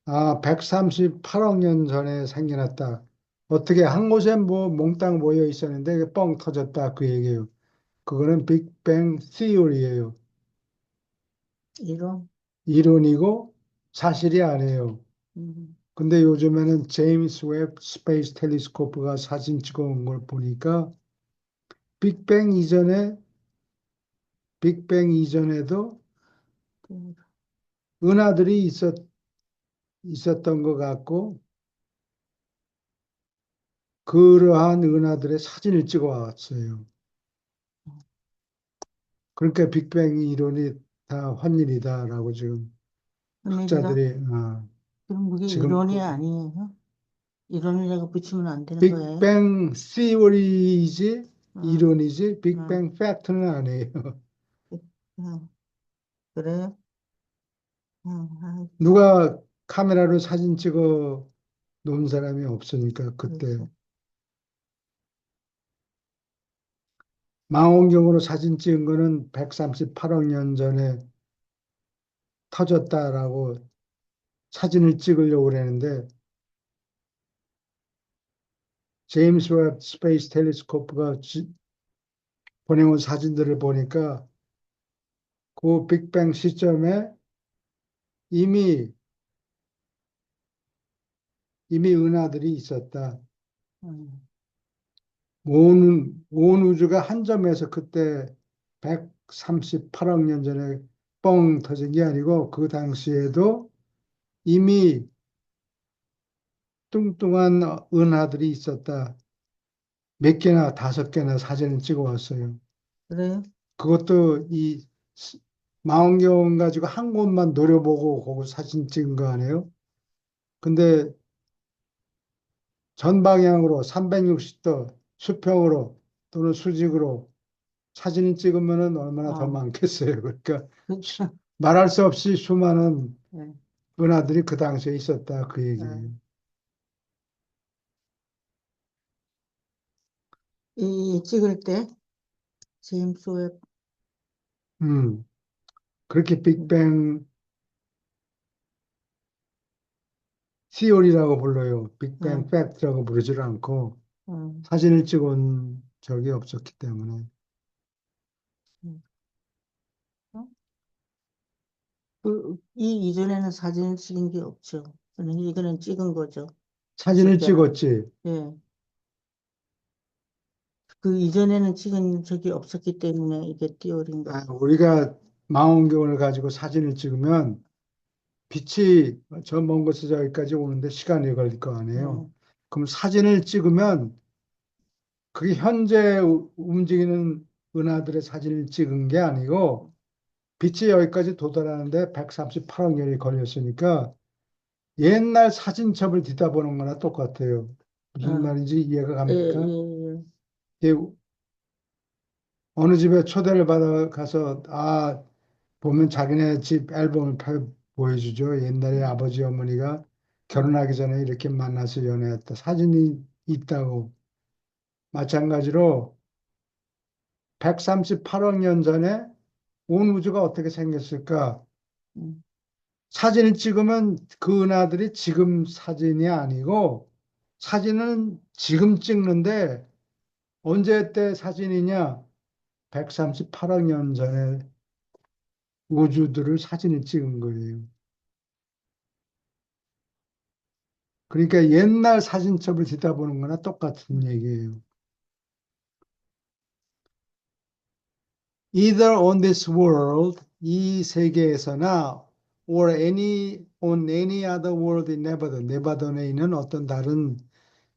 138억 년 전에 생겨났다. 어떻게 한 곳에 뭐 몽땅 모여 있었는데 뻥 터졌다 그 얘기예요. 그거는 빅뱅 시올이에요. 이론. 이론이고 사실이 아니에요. 음, 근데 요즘에는 제임스 웹 스페이스 텔레스코프가 사진 찍어온 걸 보니까 빅뱅 이전에 빅뱅 이전에도 그, 은하들이 있었던 것 같고 그러한 은하들의 사진을 찍어 왔어요. 그러니까 빅뱅 이론이 다 헛일이다라고 지금 헌일이다. 학자들이 그럼 그게 지금 이론이 아니에요? 이론이라고 붙이면 안 되는 거예요? 빅뱅 시오리이지 어, 이론이지 어, 빅뱅 팩트는 아니에요. 어, 그래요? 아, 누가 카메라로 사진 찍어 놓은 사람이 없으니까 그때 그렇죠. 망원경으로 사진 찍은 거는 138억 년 전에 터졌다라고 사진을 찍으려고 그랬는데 제임스 웹 스페이스 텔레스코프가 보내온 사진들을 보니까 그 빅뱅 시점에 이미 은하들이 있었다. 음, 온 우주가 한 점에서 그때 138억 년 전에 뻥 터진 게 아니고 그 당시에도 이미 뚱뚱한 은하들이 있었다. 몇 개나 다섯 개나 사진을 찍어 왔어요. 그래요? 그것도 이 망원경 가지고 한 곳만 노려보고 거기 사진 찍은 거 아니에요? 근데 전 방향으로 360도 수평으로 또는 수직으로 사진을 찍으면은 얼마나 더 어, 많겠어요. 그러니까 그렇죠. 말할 수 없이 수많은 네, 은하들이 그 당시에 있었다. 그 네. 얘기예요. 이 찍을 때 제임스 웹 음, 그렇게 음, 빅뱅 시올이라고 불러요. 빅뱅 어, 팩트라고 부르지를 않고 어, 사진을 찍은 적이 없었기 때문에. 음. 어? 이 이전에는 사진을 찍은 게 없죠. 그러니 이거는 찍은 거죠. 사진을 직접. 찍었지. 예. 그 이전에는 찍은 적이 없었기 때문에 이게 띄어린 거. 우리가 망원경을 가지고 사진을 찍으면 빛이 저 먼 곳에서 여기까지 오는데 시간이 걸릴 거 아니에요. 예. 그럼 사진을 찍으면 그게 현재 움직이는 은하들의 사진을 찍은 게 아니고 빛이 여기까지 도달하는데 138억 년이 걸렸으니까 옛날 사진첩을 뒤다 보는 거나 똑같아요. 무슨 어, 말인지 이해가 예, 갑니까? 예, 예. 이게 어느 집에 초대를 받아 가서 보면 자기네 집 앨범을 보여주죠. 옛날에 아버지 어머니가 음, 결혼하기 전에 이렇게 만나서 연애했다. 사진이 있다고. 마찬가지로 138억 년 전에 온 우주가 어떻게 생겼을까? 음, 사진을 찍으면 그 은하들이 지금 사진이 아니고 사진은 지금 찍는데 언제 때 사진이냐? 138억 년 전에 우주들을 사진을 찍은 거예요. 그러니까 옛날 사진첩을 뒤다 보는 거나 똑같은 음, 얘기예요. Either on this world, 이 세계에서나 or on any other world in Nebanon, 네바돈에 있는 어떤 다른 음,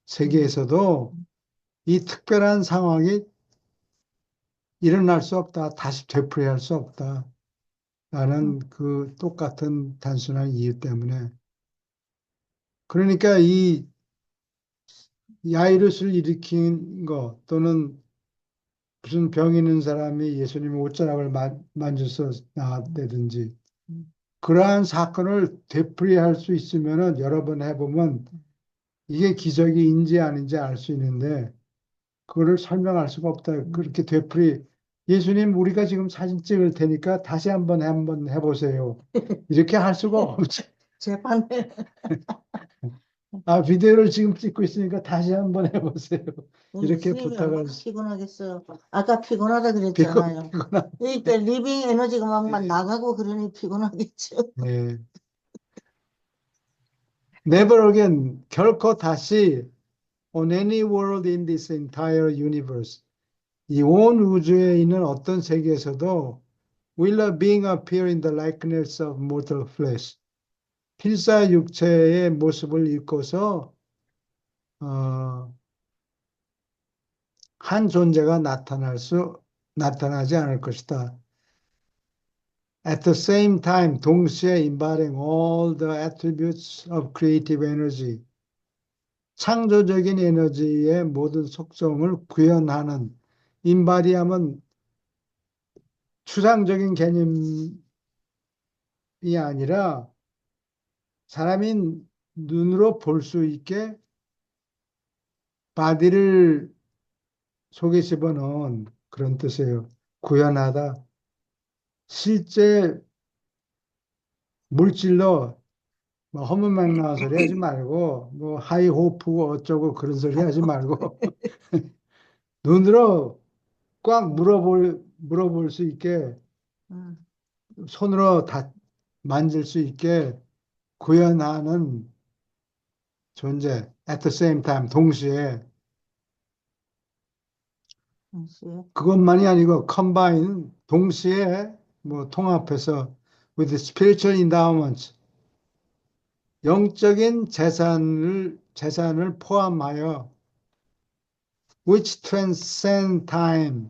세계에서도 음, 이 특별한 상황이 일어날 수 없다. 다시 되풀이할 수 없다. 라는 음, 그 똑같은 단순한 이유 때문에. 그러니까 이 야이루스를 일으킨 거 또는 무슨 병 있는 사람이 예수님의 옷자락을 만져서 나았다든지 음, 그러한 사건을 되풀이할 수 있으면은 여러 번 해보면 이게 기적인지 아닌지 알 수 있는데 그거를 설명할 수가 없다. 음. 그렇게 되풀이 예수님 우리가 지금 사진 찍을 테니까 다시 한번 해보세요. 이렇게 할 수가 없지. 재판에 비디오를 지금 찍고 있으니까 다시 한번 해보세요. 우리 이렇게 스님이 부탁할 얼마나 피곤하겠어요. 아까 피곤하다 그랬잖아요. 피곤한. 그러니까 리빙 에너지가 막 나가고 그러니 피곤하겠죠. 예. Never again. 결코 다시 on any world in this entire universe. 이 온 우주에 있는 어떤 세계에서도 will a being appear in the likeness of mortal flesh. 필사 육체의 모습을 입고서 어, 한 존재가 나타나지 않을 것이다. At the same time, 동시에 embodying all the attributes of creative energy. 창조적인 에너지의 모든 속성을 구현하는 인바디함은 추상적인 개념이 아니라 사람이 눈으로 볼 수 있게 바디를 속에 집어넣은 그런 뜻이에요. 구현하다. 실제 물질로 뭐 허무맹랑한 소리 하지 말고 뭐 하이호프고 어쩌고 그런 소리 하지 말고 눈으로 꽉 물어볼 수 있게 음, 손으로 다 만질 수 있게 구현하는 존재. At the same time, 동시에 글쎄. 그것만이 아니고 combine, 동시에 뭐 통합해서 with spiritual endowments, 영적인 재산을 포함하여 which transcend time,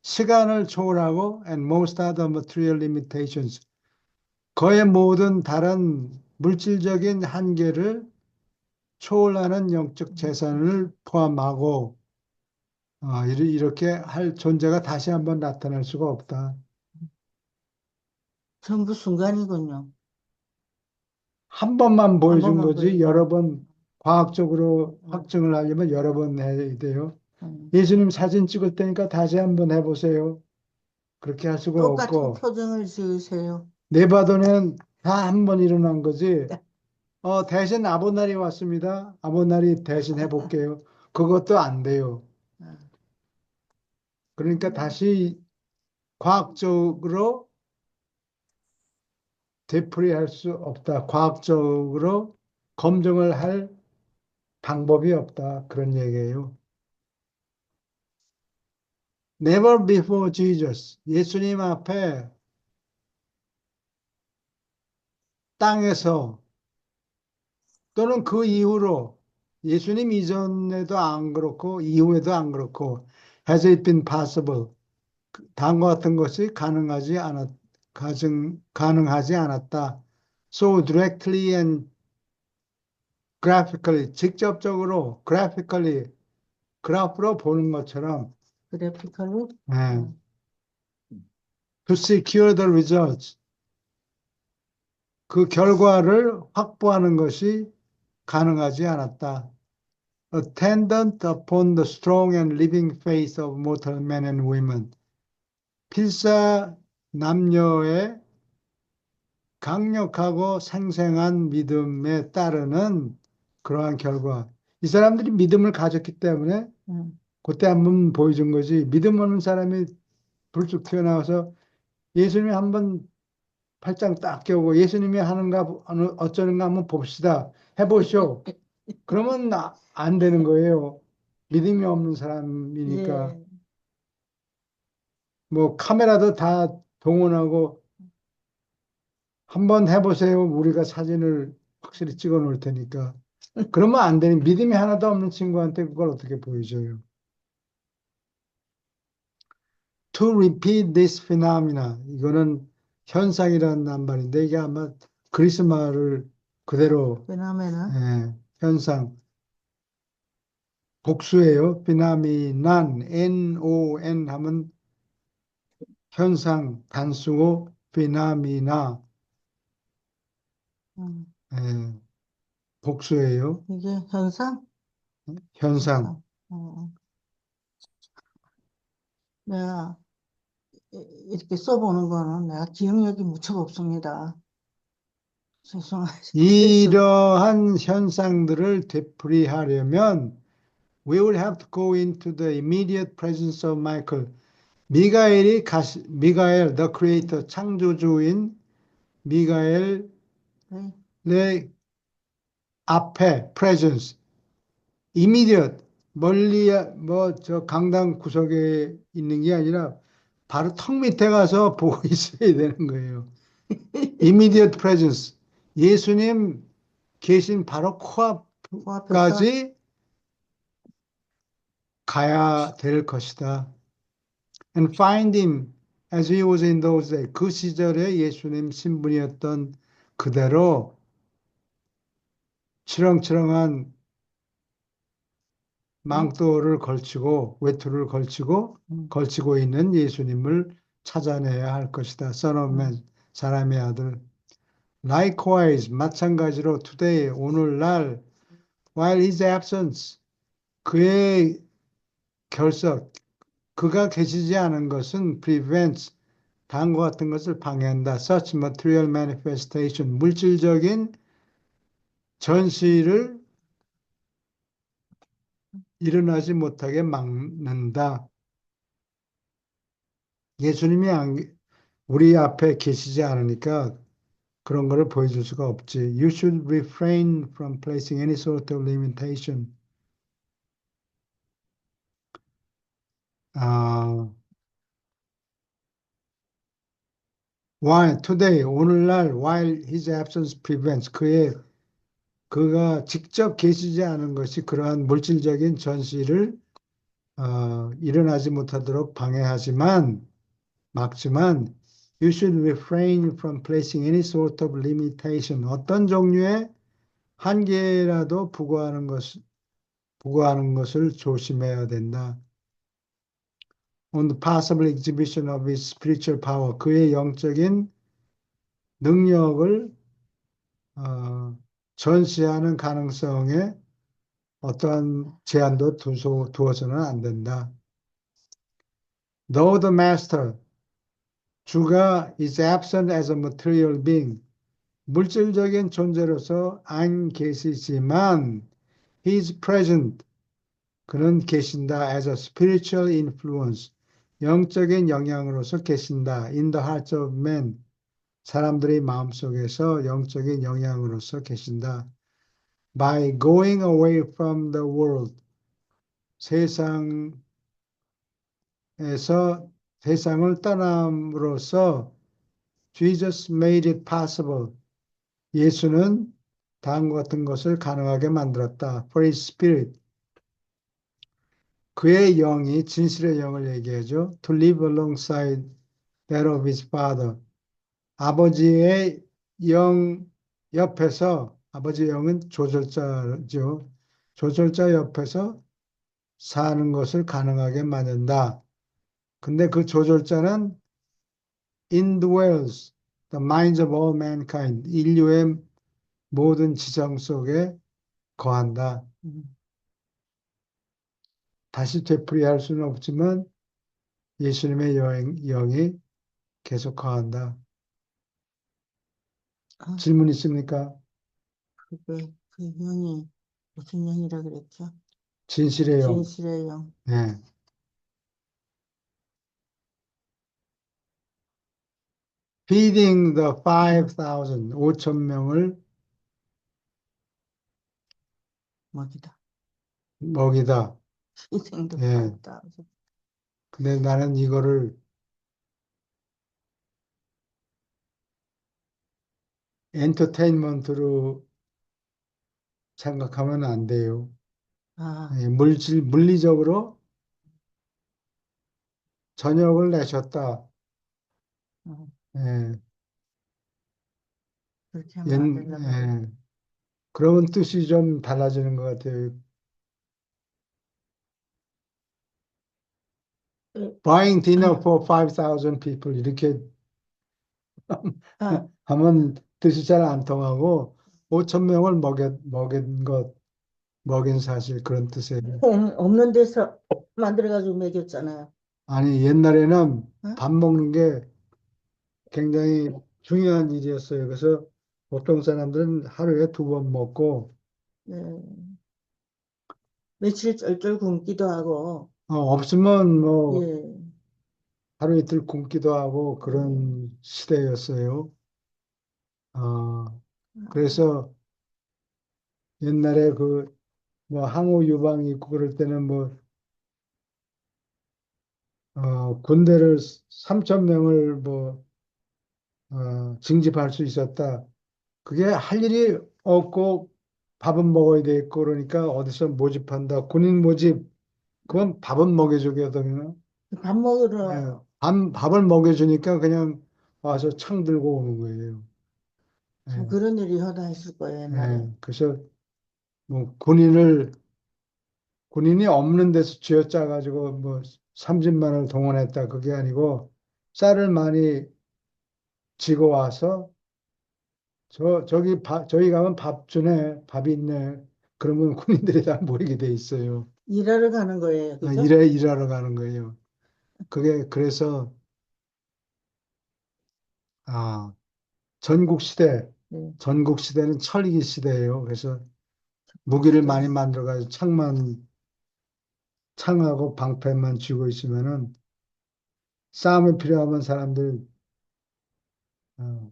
시간을 초월하고 and most other material limitations, 거의 모든 다른 물질적인 한계를 초월하는 영적 재산을 포함하고 이렇게 할 존재가 다시 한번 나타날 수가 없다. 전부 순간이군요. 한 번만 한 보여준 번만 거지 보여줘. 여러 번 과학적으로 음, 확증을 하려면 여러 번 해야 돼요. 음. 예수님 사진 찍을 테니까 다시 한번 해보세요. 그렇게 할 수가 똑같은 없고 표정을 지으세요. 내 바도는 다 한 번 일어난 거지. 대신 아버날이 왔습니다. 아버날이 대신 해볼게요. 그것도 안 돼요. 그러니까 다시 과학적으로 되풀이할 수 없다. 과학적으로 검증을 할 방법이 없다. 그런 얘기예요. Never before Jesus. 예수님 앞에 땅에서 또는 그 이후로 예수님 이전에도 안 그렇고 이후에도 안 그렇고 has it been possible? 다음과 같은 것이 가능하지 않았다. So directly and graphically, 직접적으로 graphically, 그래프로 보는 것처럼 그래픽컬로. 예, to secure the results, 그 결과를 확보하는 것이 가능하지 않았다. Attendant upon the strong and living faith of mortal men and women. 필사 남녀의 강력하고 생생한 믿음에 따르는 그러한 결과. 이 사람들이 믿음을 가졌기 때문에 음, 그때 한번 보여준 거지. 믿음 없는 사람이 불쑥 튀어나와서 예수님이 한번 팔짱 딱 껴고 예수님이 하는가 어쩌는가 한번 봅시다. 해보시오. 그러면 안 되는 거예요. 믿음이 없는 사람이니까. 예. 뭐 카메라도 다 동원하고 한번 해보세요. 우리가 사진을 확실히 찍어 놓을 테니까. 그러면 안 되는 믿음이 하나도 없는 친구한테 그걸 어떻게 보여줘요? To repeat this phenomena. 이거는 현상이라는 말인데 이게 아마 그리스 말을 그대로 왜냐면은, 현상 복수예요. phenomenon N-O-N 하면 현상 단수고 phenomena 음, 예, 복수예요. 이게 현상? 현상. 현상. 내가 이렇게 써보는 거는 내가 기억력이 무척 없습니다. 죄송해요. 이러한 현상들을 되풀이하려면 we will have to go into the immediate presence of Michael. 미가엘, the creator, 창조주인 미가엘의 네. 앞에 presence, immediate, 멀리 뭐 저 강당 구석에 있는 게 아니라 바로 턱 밑에 가서 보고 있어야 되는 거예요. immediate presence. 예수님 계신 바로 코앞에서 코앞까지 가야 될 것이다. And find him as he was in those days. 그 시절에 예수님 신분이었던 그대로 치렁치렁한 망토를 걸치고 외투를 걸치고 있는 예수님을 찾아내야 할 것이다. Son of Man, 사람의 아들. Likewise, 마찬가지로 today, 오늘날 while his absence, 그의 결석, 그가 계시지 않은 것은 prevents, 다음과 같은 것을 방해한다. Such material manifestation, 물질적인 전시를 일어나지 못하게 막는다. 예수님이 우리 앞에 계시지 않으니까 그런 거를 보여줄 수가 없지. You should refrain from placing any sort of limitation. 아, while today 오늘날 while his absence prevents 그가 직접 계시지 않은 것이 그러한 물질적인 전시를 일어나지 못하도록 막지만 you should refrain from placing any sort of limitation. 어떤 종류의 한계라도 부과하는 것을 조심해야 된다. On the possible exhibition of his spiritual power, 그의 영적인 능력을 전시하는 가능성에 어떠한 제한도 두어서는 안 된다. Though the master, 주가 is absent as a material being, 물질적인 존재로서 안 계시지만 he is present, 그는 계신다 as a spiritual influence, 영적인 영향으로서 계신다. In the hearts of men, 사람들의 마음속에서 영적인 영향으로서 계신다. By going away from the world, 세상에서 세상을 떠남으로써 Jesus made it possible. 예수는 다음과 같은 것을 가능하게 만들었다. For his spirit, 그의 영이 진실의 영을 얘기하죠. To live alongside that of his father. 아버지의 영 옆에서, 아버지의 영은 조절자죠. 조절자 옆에서 사는 것을 가능하게 만든다. 근데 그 조절자는 indwells the minds of all mankind. 인류의 모든 지성 속에 거한다. 다시 되풀이할 수는 없지만 예수님의 영이 계속 거한다. 아, 질문 있습니까? 그 영이 무슨 영이라 그랬죠? 진실의 영. 진실의 영. 네. Feeding the 5,000, 5천 명을 먹이다. 먹이다. 희생도 예. 받다. 근데 나는 이거를 엔터테인먼트로 생각하면 안 돼요. 아, 예, 물리적으로 저녁을 내셨다. 어, 예, 그렇게 하면 안 된다고 그래. 예. 그러면 뜻이 좀 달라지는 것 같아요. Buying dinner for 5,000 people 이렇게 아, 하면 뜻이 잘 안 통하고 5천 명을 먹인 사실 그런 뜻이에요. 없는 데서 만들어가지고 먹였잖아요. 아니 옛날에는 어? 밥 먹는 게 굉장히 중요한 일이었어요. 그래서 보통 사람들은 하루에 2번 먹고 네. 며칠 쩔쩔 굶기도 하고, 없으면 뭐 예, 하루 이틀 굶기도 하고 예. 그런 시대였어요. 어, 아, 그래서 옛날에 그 뭐 항우 유방이 있고 그럴 때는 뭐 군대를 3천 명을 뭐 징집할 수 있었다. 그게 할 일이 없고 밥은 먹어야 되겠고 그러니까 어디서 모집한다. 군인 모집 그건 밥은 먹여주거든요. 밥 예, 먹으러 밥을 먹여주니까 그냥 와서 창 들고 오는 거예요. 참 예, 그런 일이 허다 했을 거예요, 옛날에. 그래서 뭐 군인이 없는 데서 쥐어짜가지고 뭐 30만을 동원했다 그게 아니고 쌀을 많이 지고 와서 저기 가면 밥 주네 밥이 있네 그러면 군인들이 다 모이게 돼 있어요. 일하러 가는 거예요, 그죠? 일하러 가는 거예요. 그게 그래서 아 전국 시대 네. 전국 시대는 철기 시대예요. 그래서 무기를 네. 많이 만들어가지고 창하고 방패만 쥐고 있으면은 싸움에 필요하면 사람들 어,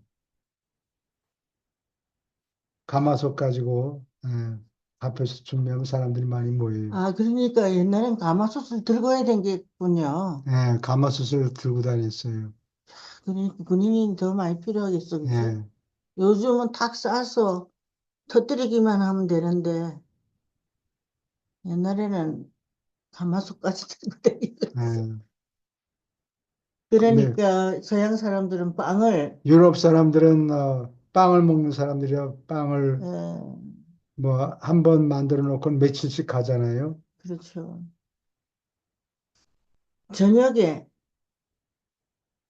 가마솥 가지고 앞에서 준비하면 사람들이 많이 모여요. 아, 그러니까 옛날엔 가마솥을 들고 와야 된겠군요. 가마솥을 들고 다녔어요. 그러니까 군인이 더 많이 필요하겠어, 그치? 예, 요즘은 탁 싸서 터뜨리기만 하면 되는데, 옛날에는 가마솥까지 들고 다니고. 예. 근데 그러니까 서양 사람들은 빵을, 유럽 사람들은 빵을 먹는 사람들이야 빵을 어, 뭐 한 번 만들어 놓고 며칠씩 가잖아요. 그렇죠. 저녁에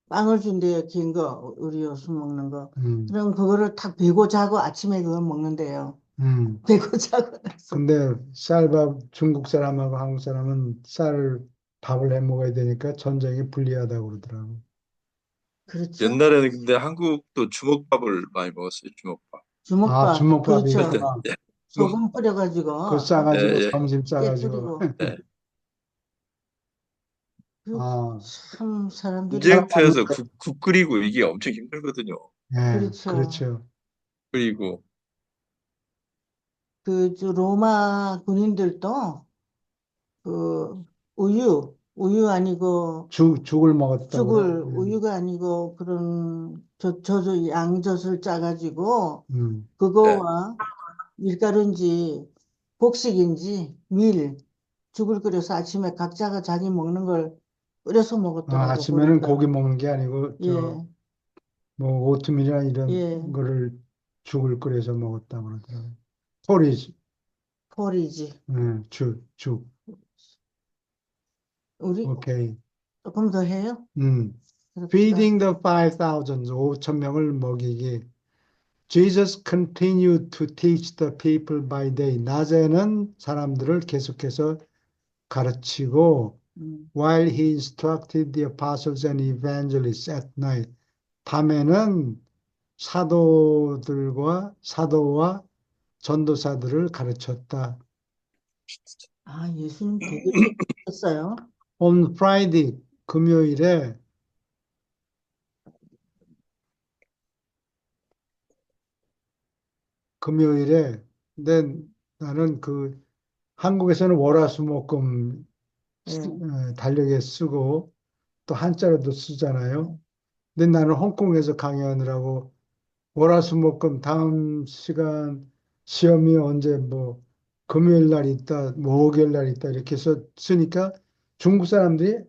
빵을 준대요, 긴 거, 우리 요즘 먹는 거. 음, 그럼 그거를 탁 베고 자고 아침에 그걸 먹는데요. 음. 베고 자고 나서. 근데 쌀밥 중국 사람하고 한국 사람은 밥을 해 먹어야 되니까 전쟁이 불리하다고 그러더라고. 그렇죠? 옛날에는 근데 한국도 주먹밥을 많이 먹었어요. 주먹밥. 아, 주먹밥, 주먹밥이 그렇죠. 하여튼 있구나. 예. 뭐, 소금 그거 뿌려가지고, 예, 싸가지고 예, 점심 깨 싸가지고 뿌리고. 예. 그 아, 참 사람들이, 전쟁터에서 국 끓이고 이게 엄청 힘들거든요. 그렇죠. 그렇죠. 그리고 저 로마 군인들도 그 우유 아니고 죽을 먹었다고 그래. 우유가 아니고 그런 양젖을 짜가지고 예. 그거와 밀가루인지 곡식인지 죽을 끓여서 아침에 각자가 자기 먹는 걸 끓여서 먹었더라고 아침에는 보니까. 고기 먹는 게 아니고 예, 뭐 오트밀이나 이런 예, 거를 죽을 끓여서 먹었다고 그러더라고. 포리지. 포리지. 죽. 우리 오케이. 조금 더 해요? 음. 그럽시다. Feeding the 5,000, 5천 명을 먹이기. Jesus continued to teach the people by day. 낮에는 사람들을 계속해서 가르치고, 음. while he instructed the apostles and evangelists at night. 밤에는 사도와 전도사들을 가르쳤다. 아, 예수님 되게 좋았어요. On Friday, 금요일에, 금요일에, 근데 나는 한국에서는 월화수목금 예, 달력에 쓰고 또 한자로도 쓰잖아요. 예. 근데 나는 홍콩에서 강연을 하고 월화수목금 다음 시간 시험이 언제 뭐 금요일 날 있다, 뭐 목요일 날 있다 이렇게 해서 쓰니까 중국 사람들이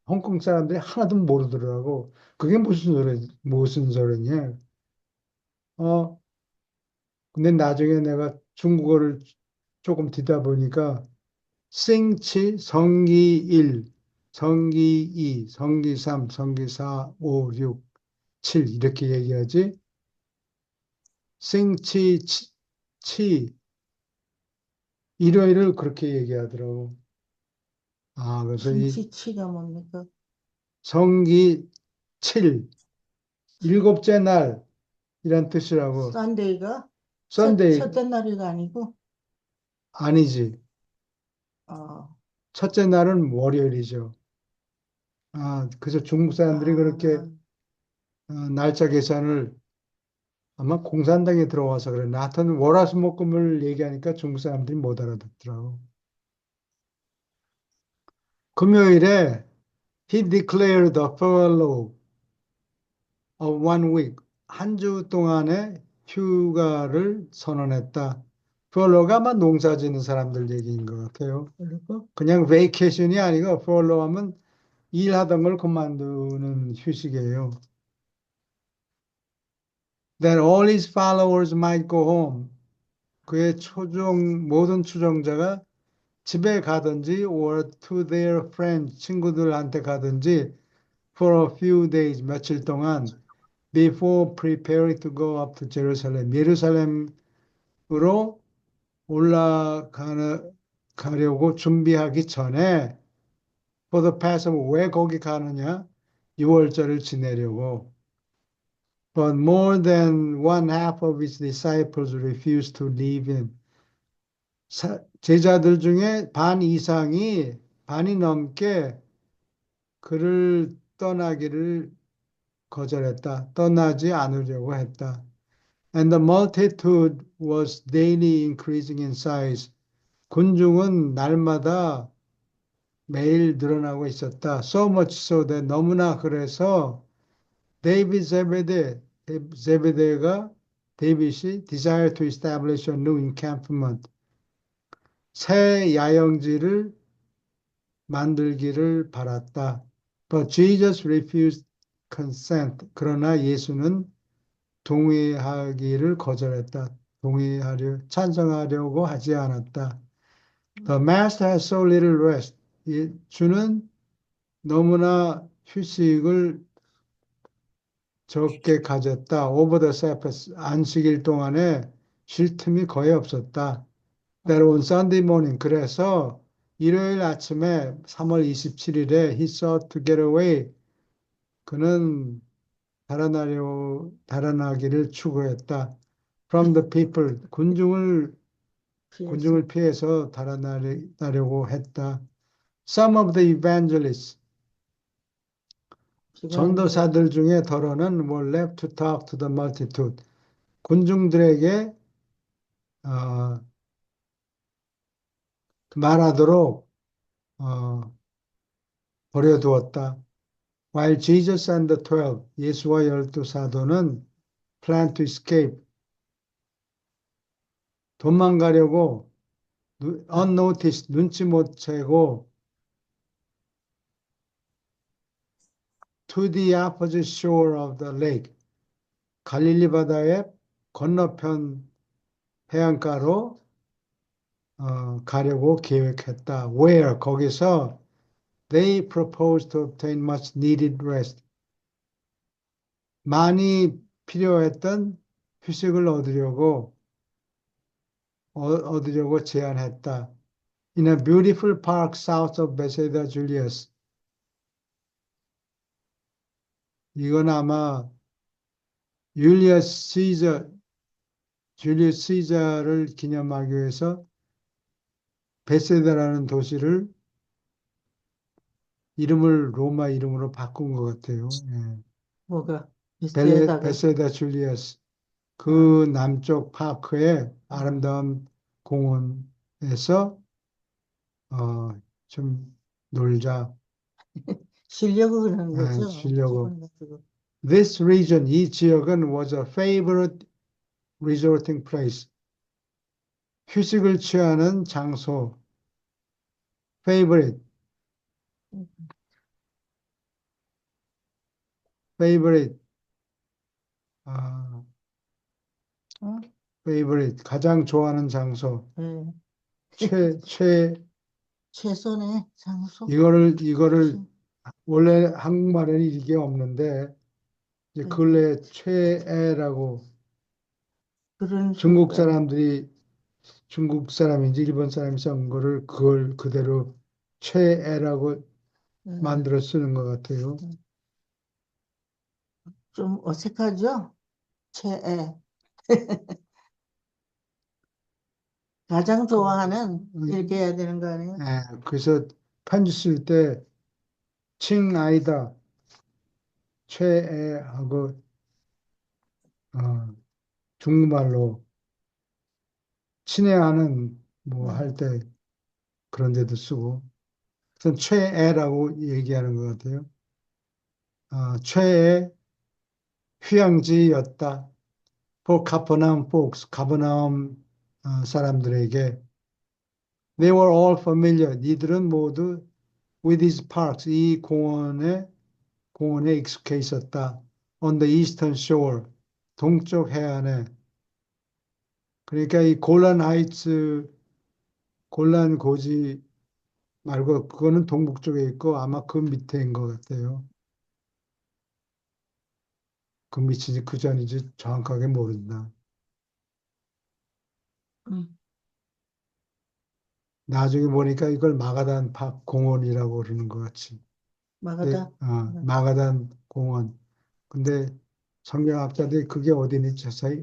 홍콩 사람들이 하나도 모르더라고. 그게 무슨 소리냐? 어, 근데 나중에 내가 중국어를 조금 듣다 보니까 생치, 성기 1, 성기 2, 성기 3, 성기 4, 5, 6, 7 이렇게 얘기하지. 생치, 일요일을 그렇게 얘기하더라고. 그래서 이 신치치가 뭡니까? 성기 7, 일곱째 날이란 뜻이라고. 썬데이가 썬데이 첫째 날이가 아니고, 아니지. 어, 첫째 날은 월요일이죠. 그래서 중국 사람들이 그렇게 아, 날짜 계산을 아마 공산당에 들어와서 그래. 하여튼 월화수목금을 얘기하니까 중국 사람들이 못 알아듣더라고. 금요일에 he declared a furlough of 1 week. 한 주 동안의 휴가를 선언했다. furlough가 아마 농사 짓는 사람들 얘기인 것 같아요. 그리고, 그냥 vacation이 아니고 furlough 하면 일하던 걸 그만두는 휴식이에요. That all his followers might go home. 그의 모든 추종자가 집에 가든지 or to their friends 친구들한테 가든지 for a few days 며칠 동안 before preparing to go up to Jerusalem 예루살렘으로 가려고 준비하기 전에 for the Passover 왜 거기 가느냐? 유월절을 지내려고 But more than one half of his disciples refused to leave him. 제자들 중에 반 이상이, 반이 넘게 그를 떠나기를 거절했다. 떠나지 않으려고 했다. And the multitude was daily increasing in size. 군중은 날마다 매일 늘어나고 있었다. So much so that 너무나 그래서 데이빗 제베데가 데이빗이 desired to establish a new encampment. 새 야영지를 만들기를 바랐다. But Jesus refused consent. 그러나 예수는 동의하기를 거절했다. 찬성하려고 하지 않았다. The master has so little rest. 주는 너무나 휴식을 적게 가졌다. Over the Sabbath, 안식일 동안에 쉴 틈이 거의 없었다. That on Sunday morning, 그래서 일요일 아침에 3월 27일에 he sought to get away. 그는 달아나기를 추구했다. From the people, 군중을 피해서. 피해서 달아나려고 했다. Some of the evangelists, 전도사들 중에 더러는 were left to talk to the multitude. 군중들에게 말하도록 버려두었다. While Jesus and the 12, 예수와 12사도는 plan to escape, 도망가려고 unnoticed, 눈치 못 채고 to the opposite shore of the lake, 갈릴리 바다의 건너편 해안가로 가려고 계획했다. Where, 거기서 they proposed to obtain much needed rest. 많이 필요했던 휴식을 얻으려고 제안했다. In a beautiful park south of Bethsaida Julius. 이건 아마 줄리우스 시저를 기념하기 위해서 베세다라는 도시를 이름을 로마 이름으로 바꾼 것 같아요. 예. 뭐가 비슷해다가 베세다 줄리우스. 그 남쪽 파크의 아름다운 공원에서 좀 놀자. 쉬려고 그러는 거죠. 쉬려고. 피곤해가지고. This region, 이 지역은 was a favorite resorting place. 휴식을 취하는 장소. favorite. favorite. 가장 좋아하는 장소. 네. 최선의 장소. 이거를 원래 한국말에는 이게 없는데 이제 네. 근래 최애라고 그런 중국 순간. 사람인지 일본 사람이 쓴 거를 그걸 그대로 최애라고 만들어 쓰는 것 같아요. 좀 어색하죠? 최애. 가장 좋아하는 이렇게 해야 되는 거 아니에요? 예, 그래서 편지 쓸 때 칭아이다 최애하고 중국말로 친애하는 뭐 할 때 그런 데도 쓰고 그래서 최애라고 얘기하는 것 같아요. 최애 휴양지였다. For Capernaum folks, 가버나움 사람들에게 they were all familiar. 이들은 모두 with his parks, 이 공원에 익숙해 있었다. On the eastern shore, 동쪽 해안에. 그러니까 이 골란 고지 말고 그거는 동북 쪽에 있고 아마 그 밑에인 것 같아요. 그 밑인지 그 전인지 정확하게 모른다. 나중에 보니까 이걸 마가단 팍 공원이라고 그러는 것 같이. 마가다. 마가단 공원. 근데 성경학자들이 그게 어디니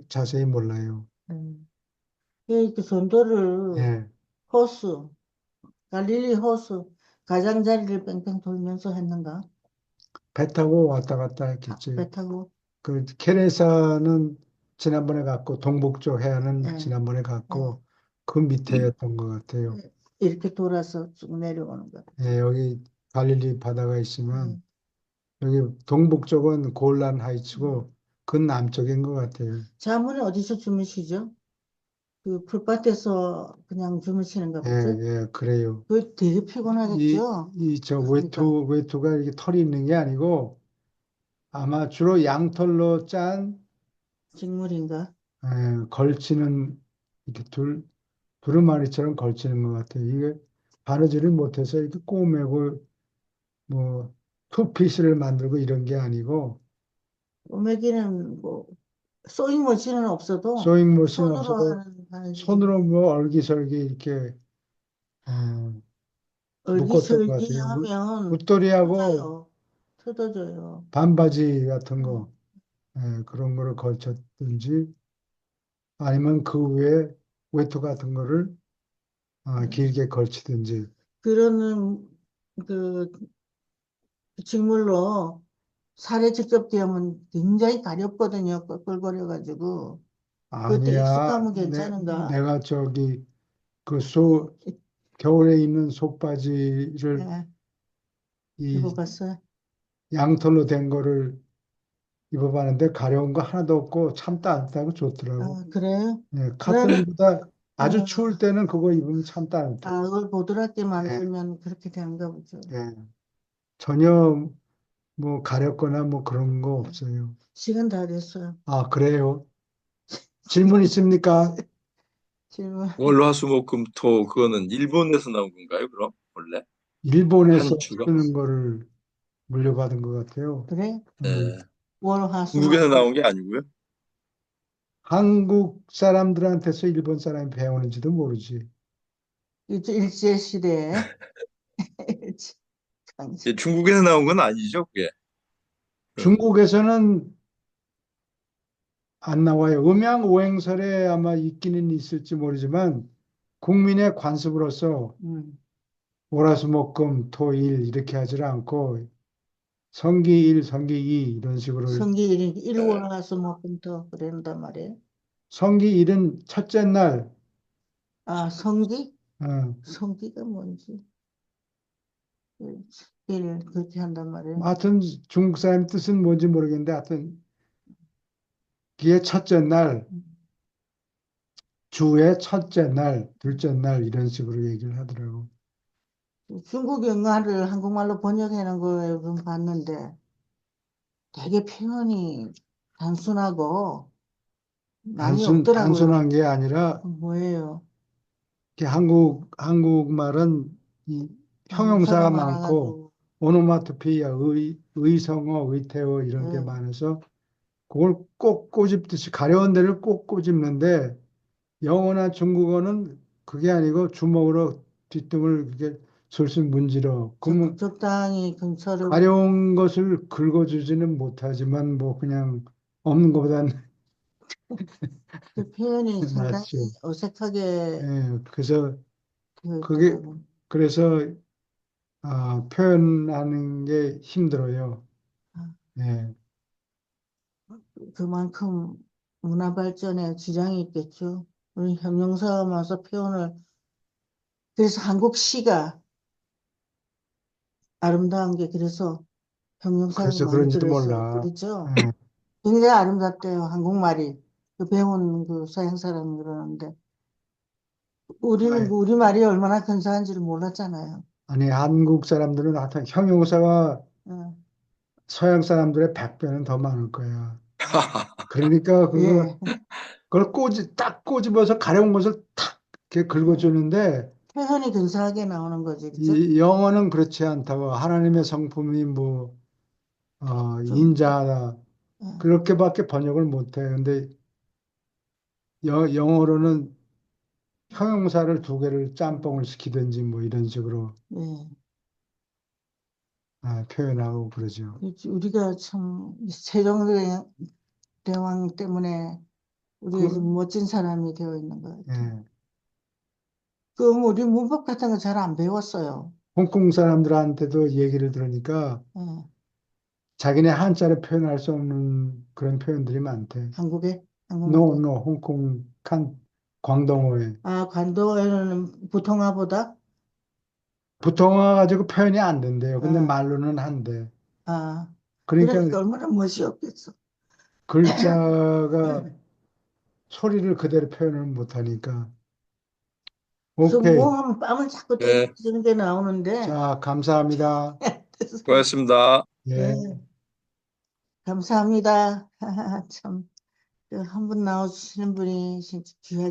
자세히 몰라요. 음. 그 전도를 예, 호수, 갈릴리 호수, 가장자리를 뺑뺑 돌면서 했는가? 배 타고 왔다 갔다 아, 했겠지. 배 타고, 그 케네사는 지난번에 갔고 동북쪽 해안은 예, 지난번에 예, 갔고 그 밑에였던 것 같아요. 예. 이렇게 돌아서 쭉 내려오는 거. 예, 여기 갈릴리 바다가 있으면 예. 여기 동북쪽은 골란 음. 하이츠고 그 남쪽인 것 같아요. 자문이 어디서 주무시죠? 그 풀밭에서 그냥 주무시는가 예, 보죠? 예, 그래요. 그 되게 피곤하겠죠? 저 그러니까 외투가 이렇게 털이 있는 게 아니고 아마 주로 양털로 짠 식물인가? 걸치는 이렇게 두루마리처럼 걸치는 것 같아요. 이게 바느질을 못해서 이렇게 꼬매고 뭐 투피스를 만들고 이런 게 아니고 꼬매기는 뭐 소잉머신은 없어도 소잉 머신 손으로 없어도 하는 손으로 일이니까 뭐 얼기설기 이렇게 어, 묶었던 것 얼기설기 같아요. 하면 웃도리하고 터져요. 뜯어져요. 반바지 같은 어. 거 그런 거를 걸쳤든지 아니면 그 위에 외투 같은 거를 길게 걸치든지 그러는 그 직물로 살에 직접 대하면 굉장히 가렵거든요. 껄껄거려가지고. 그것도 아니야 익숙하면 괜찮은가? 내가 저기 그 겨울에 입는 속바지를 예, 이 입어봤어요. 양털로 된 거를 입어봤는데 가려운 거 하나도 없고 참 따뜻하고 좋더라고. 아, 그래요? 난, 카튼보다 아주 어, 추울 때는 그거 입으면 참 따뜻해. 아, 그걸 보드랍게 예, 만들면 그렇게 되는가 보죠. 예. 전혀 뭐 가렵거나 뭐 그런 거 예. 없어요. 시간 다 됐어요. 아, 그래요? 질문 있습니까? 질문. 월화수목금토 그거는 일본에서 나온 건가요? 그럼 원래 일본에서 한주가? 쓰는 거를 물려받은 것 같아요. 그래? 음. 예. 중국에서 월화수목. 나온 게 아니고요. 한국 사람들한테서 일본 사람이 배우는지도 모르지. 일제시대에. 일제강점. 예, 중국에서 나온 건 아니죠, 그게. 그럼. 중국에서는 안 나와요. 음양오행설에 아마 있기는 있을지 모르지만 국민의 관습으로서 음. 월화수목금 토일 이렇게 하지 않고 성기일, 성기이 이런 식으로 성기일이 예. 일월화수목금토 그런단 말이에요. 성기일은 첫째 날 아, 성기? 어, 성기가 뭔지. 일 그렇게 한단 말이에요. 하여튼 중국 사람 뜻은 뭔지 모르겠는데 하여튼 기의 첫째 날, 음. 주의 첫째 날, 둘째 날 이런 식으로 얘기를 하더라고. 중국 영화를 한국말로 번역해 놓은 걸 좀 봤는데 되게 표현이 단순하고 많이 없더라고요. 단순한 게 아니라 뭐예요? 이렇게 한국말은 이 형용사가 형용사가 많고 많아가지고 오노마토페이아, 의성어, 의태어 이런 게 예. 많아서 그걸 꼭 꼬집듯이 가려운 데를 꼭 꼬집는데 영어나 중국어는 그게 아니고 주먹으로 뒷등을 이렇게 술술 문질러. 그러면 적당히 근처를 가려운 것을 긁어주지는 못하지만 뭐 그냥 없는 것보다는 그 표현이 상당히 낫죠. 어색하게 그래서 되어 그게 있더라고요. 그래서 표현하는 게 힘들어요. 아, 예. 그만큼 문화 발전에 지장이 있겠죠. 우리 형용사가 많아서 표현을 그래서 한국 시가 아름다운 게 그래서 형용사를 그래서 많이 그런지도 들어서 몰라. 그렇죠. 예. 굉장히 아름답대요. 한국말이. 그 배운 그 서양 사람이 그러는데 우리는 아니, 그 우리말이 얼마나 근사한지를 몰랐잖아요. 아니, 한국 사람들은 하여튼 형용사가 어, 서양 사람들의 100배는 더 많을 거야. 그러니까 예. 그걸 딱 꼬집어서 가려운 것을 탁 이렇게 예. 긁어주는데 표현이 근사하게 나오는 거지, 그죠? 이 영어는 그렇지 않다고 하나님의 성품이 뭐 좀, 인자하다 어, 그렇게밖에 번역을 못해. 근데 영어로는 형용사를 두 개를 음, 짬뽕을 시키든지 뭐 이런 식으로 예. 표현하고 그러죠. 우리가 참 세종대왕, 대왕 때문에 우리가 지금 그, 멋진 사람이 되어 있는 것 같아요. 예. 그럼 우리 문법 같은 거 잘 안 배웠어요. 홍콩 사람들한테도 얘기를 들으니까 어, 자기네 한자로 표현할 수 없는 그런 표현들이 많대. 한국에? No, 한국말에? no, 홍콩, 광동어에. 아, 관도에는 보통화보다? 보통화 가지고 표현이 안 된대요. 근데 아, 말로는 한대. 아, 그러니까 그러니까 얼마나 멋이 없겠어. 글자가 소리를 그대로 표현을 못하니까. 오케이. 성공하면 뺨을 자꾸 네, 때리는 게 나오는데, 자, 감사합니다. 고맙습니다. 예. 네, 감사합니다. 참, 한 분 나와주시는 분이 진짜 귀하게